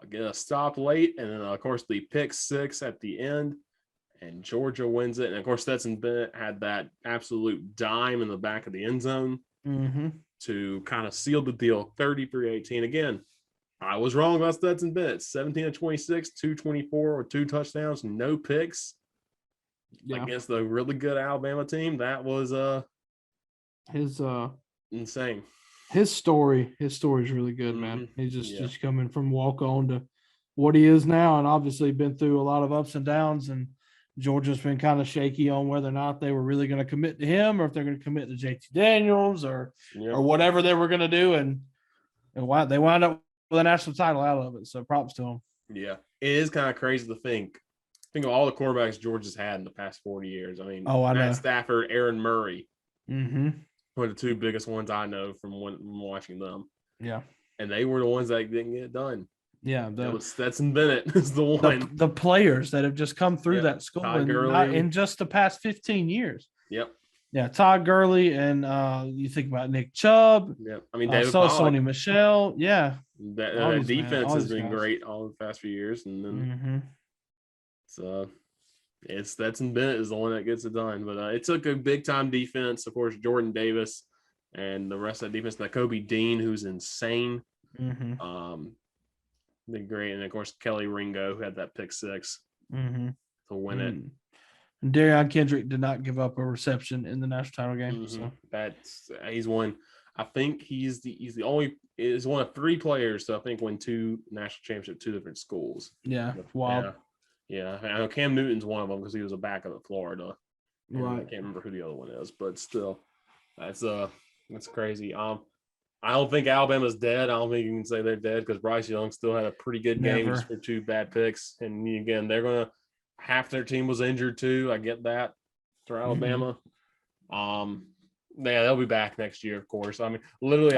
get a stop late, and then, of course, the pick 6 at the end, and Georgia wins it. And, of course, Stetson Bennett had that absolute dime in the back of the end zone to kind of seal the deal, 33-18. Again, I was wrong about Stetson Bennett, 17-26, 224 with 2 touchdowns, no picks against the really good Alabama team. That was His Insane. his story is really good, man. He's Yeah. just coming from walk on to what he is now, and obviously been through a lot of ups and downs. And Georgia's been kind of shaky on whether or not they were really going to commit to him, or if they're going to commit to JT Daniels, or whatever they were going to do. And they wound up with a national title out of it. So props to them. Yeah, it is kind of crazy to think of all the quarterbacks Georgia's had in the past 40 years. I mean, Matt Stafford, Aaron Murray, one of the two biggest ones I know from watching them. Yeah, and they were the ones that didn't get it done. Yeah, Stetson Bennett is the one. The players that have just come through that school in just the past 15 years. Yep. Yeah, Todd Gurley, and you think about Nick Chubb. Yep. I mean, David Pollack. Sony Michel. Yeah. That defense has been great all the past few years, and then it's Stetson Bennett is the one that gets it done. But it took a big time defense, of course, Jordan Davis and the rest of that defense. Now Kobe Dean, who's insane. Been great, and of course Kelly Ringo, who had that pick six to win it. And Darion Kendrick did not give up a reception in the national title game. So he's one. I think he's one of three players to I think win two national championships, two different schools. Yeah, wow. Yeah. I know Cam Newton's one of them because he was a backup at Florida. Right. I can't remember who the other one is, but still, that's crazy. I don't think Alabama's dead. I don't think you can say they're dead because Bryce Young still had a pretty good game for two bad picks. And again, half their team was injured too. I get that for Alabama. They'll be back next year, of course. I mean, literally,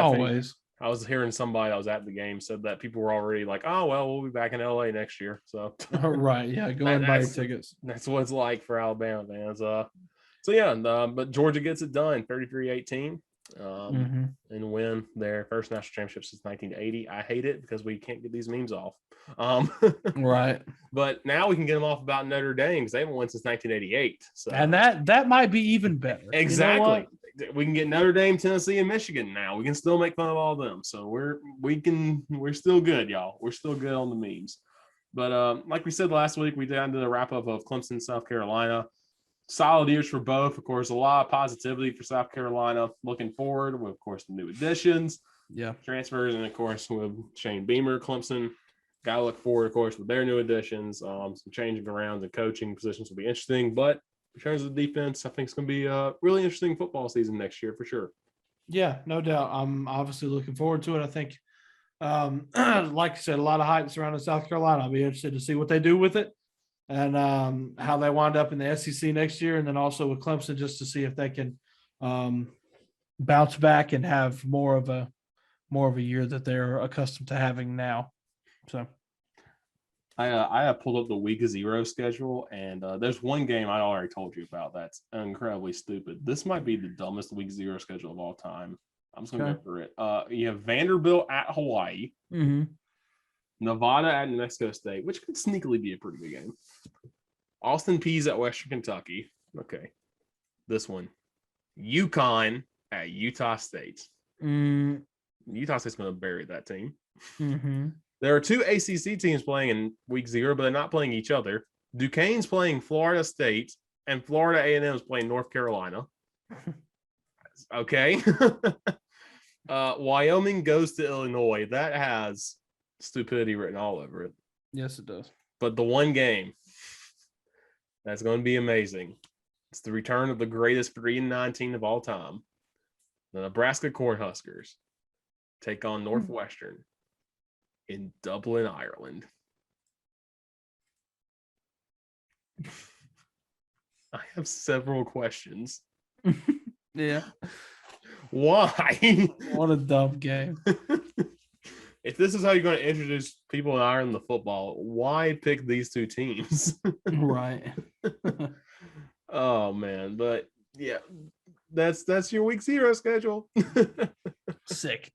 I was hearing somebody that was at the game said that people were already like, "Oh well, we'll be back in LA next year." So right, yeah, go and buy your tickets. That's what it's like for Alabama fans. But Georgia gets it done, 33-18. And win their first national championship since 1980. I hate it because we can't get these memes off. Right. But now we can get them off about Notre Dame because they haven't won since 1988. So. And that might be even better. Exactly. You know, we can get Notre Dame, Tennessee, and Michigan now. We can still make fun of all of them. So we're still good, y'all. We're still good on the memes. But like we said last week, we did the wrap up of Clemson, South Carolina. Solid years for both. Of course, a lot of positivity for South Carolina looking forward with, of course, the new additions, transfers, and, of course, with Shane Beamer, Clemson. Got to look forward, of course, with their new additions. Some changing around the coaching positions will be interesting. But in terms of the defense, I think it's going to be a really interesting football season next year for sure. Yeah, no doubt. I'm obviously looking forward to it. I think, like I said, a lot of hype surrounding South Carolina. I'll be interested to see what they do with it. And how they wind up in the SEC next year, and then also with Clemson, just to see if they can bounce back and have more of a year that they're accustomed to having now. So, I have pulled up the week 0 schedule, and there's one game I already told you about that's incredibly stupid. This might be the dumbest week 0 schedule of all time. I'm just gonna go for it. You have Vanderbilt at Hawaii. Nevada at New Mexico State, which could sneakily be a pretty good game. Austin Peay's at Western Kentucky. Okay. This one. UConn at Utah State. Utah State's going to bury that team. There are two ACC teams playing in week 0, but they're not playing each other. Duquesne's playing Florida State, and Florida A&M is playing North Carolina. Okay. Wyoming goes to Illinois. That has stupidity written all over it. Yes, it does. But the one game that's going to be amazing. It's the return of the greatest 3-9 team of all time. The Nebraska Cornhuskers take on Northwestern in Dublin, Ireland. I have several questions. Yeah. Why? What a dumb game. If this is how you're going to introduce people in Ireland to football, why pick these two teams? Right. Oh man, but yeah, that's your week 0 schedule. Sick.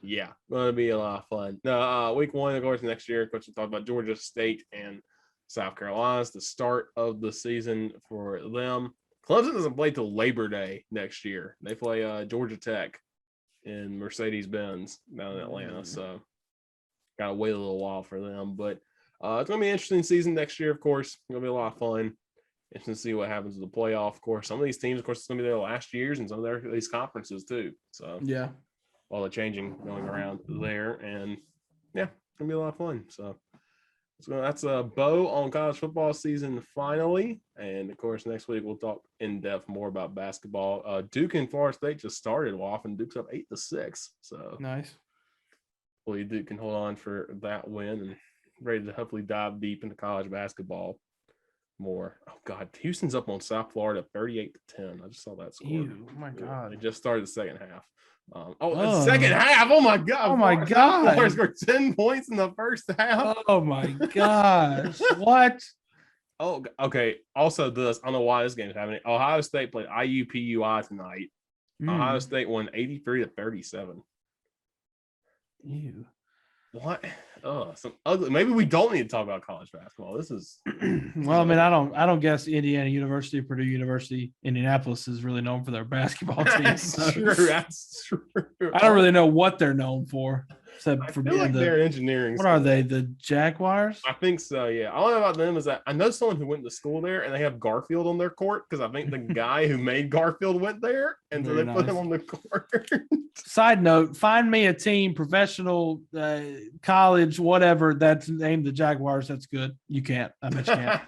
Yeah, going to be a lot of fun. No, week 1, of course, next year. Of course, we talk about Georgia State and South Carolina. It's the start of the season for them. Clemson doesn't play till Labor Day next year. They play Georgia Tech in Mercedes-Benz down in Atlanta. So got to wait a little while for them. But it's going to be an interesting season next year, of course. It's going to be a lot of fun. It's to see what happens with the playoff. Of course, some of these teams, of course, it's going to be their last years, and some of these conferences too. So Yeah. all the changing going around there, and yeah, it's going to be a lot of fun. So that's a bow on college football season finally. And of course, next week we'll talk in depth more about basketball. Duke and Florida State just started off, and Duke's up 8-6. So Nice. hopefully Duke can hold on for that win and ready to hopefully dive deep into college basketball more. Oh God, Houston's up on South Florida 38-10. I just saw that score. Ew, oh my God. They just started the second half. Second half. Oh my God. Oh my God. Florida scored 10 points in the first half. Oh my gosh. What? Oh, okay. Also, I don't know why this game is happening. Ohio State played IUPUI tonight. Ohio State won 83-37. Ew. What? Oh, some ugly. Maybe we don't need to talk about college basketball. This is Well, I mean, I don't guess Indiana University, Purdue University, Indianapolis is really known for their basketball team. That's true. That's true. I don't really know what they're known for, except I for feel being like they're engineering. What are they? The Jaguars? I think so. Yeah. All I know about them is that I know someone who went to school there, and they have Garfield on their court because I think the guy who made Garfield went there, and so Very they put him nice. on the court. Side note: find me a team, professional, college, whatever, that's named the Jaguars. That's good. You can't. I bet you can't.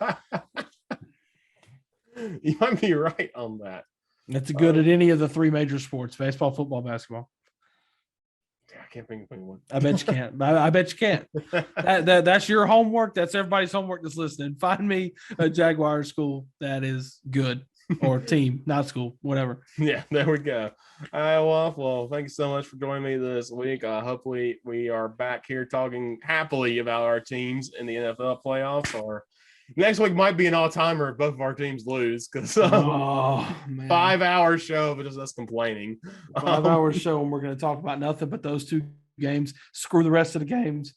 You might be right on that. That's good at any of the three major sports: baseball, football, basketball. I can't think of anyone. I bet you can't. I bet you can't. That's your homework. That's everybody's homework that's listening. Find me a Jaguar school that is good, or team, not school, whatever. Yeah, there we go. All right, well, thank you so much for joining me this week. Hopefully we are back here talking happily about our teams in the NFL playoffs. Or next week might be an all-timer if both of our teams lose because 5-hour show, but just us complaining. 5-hour show, and we're going to talk about nothing but those two games. Screw the rest of the games.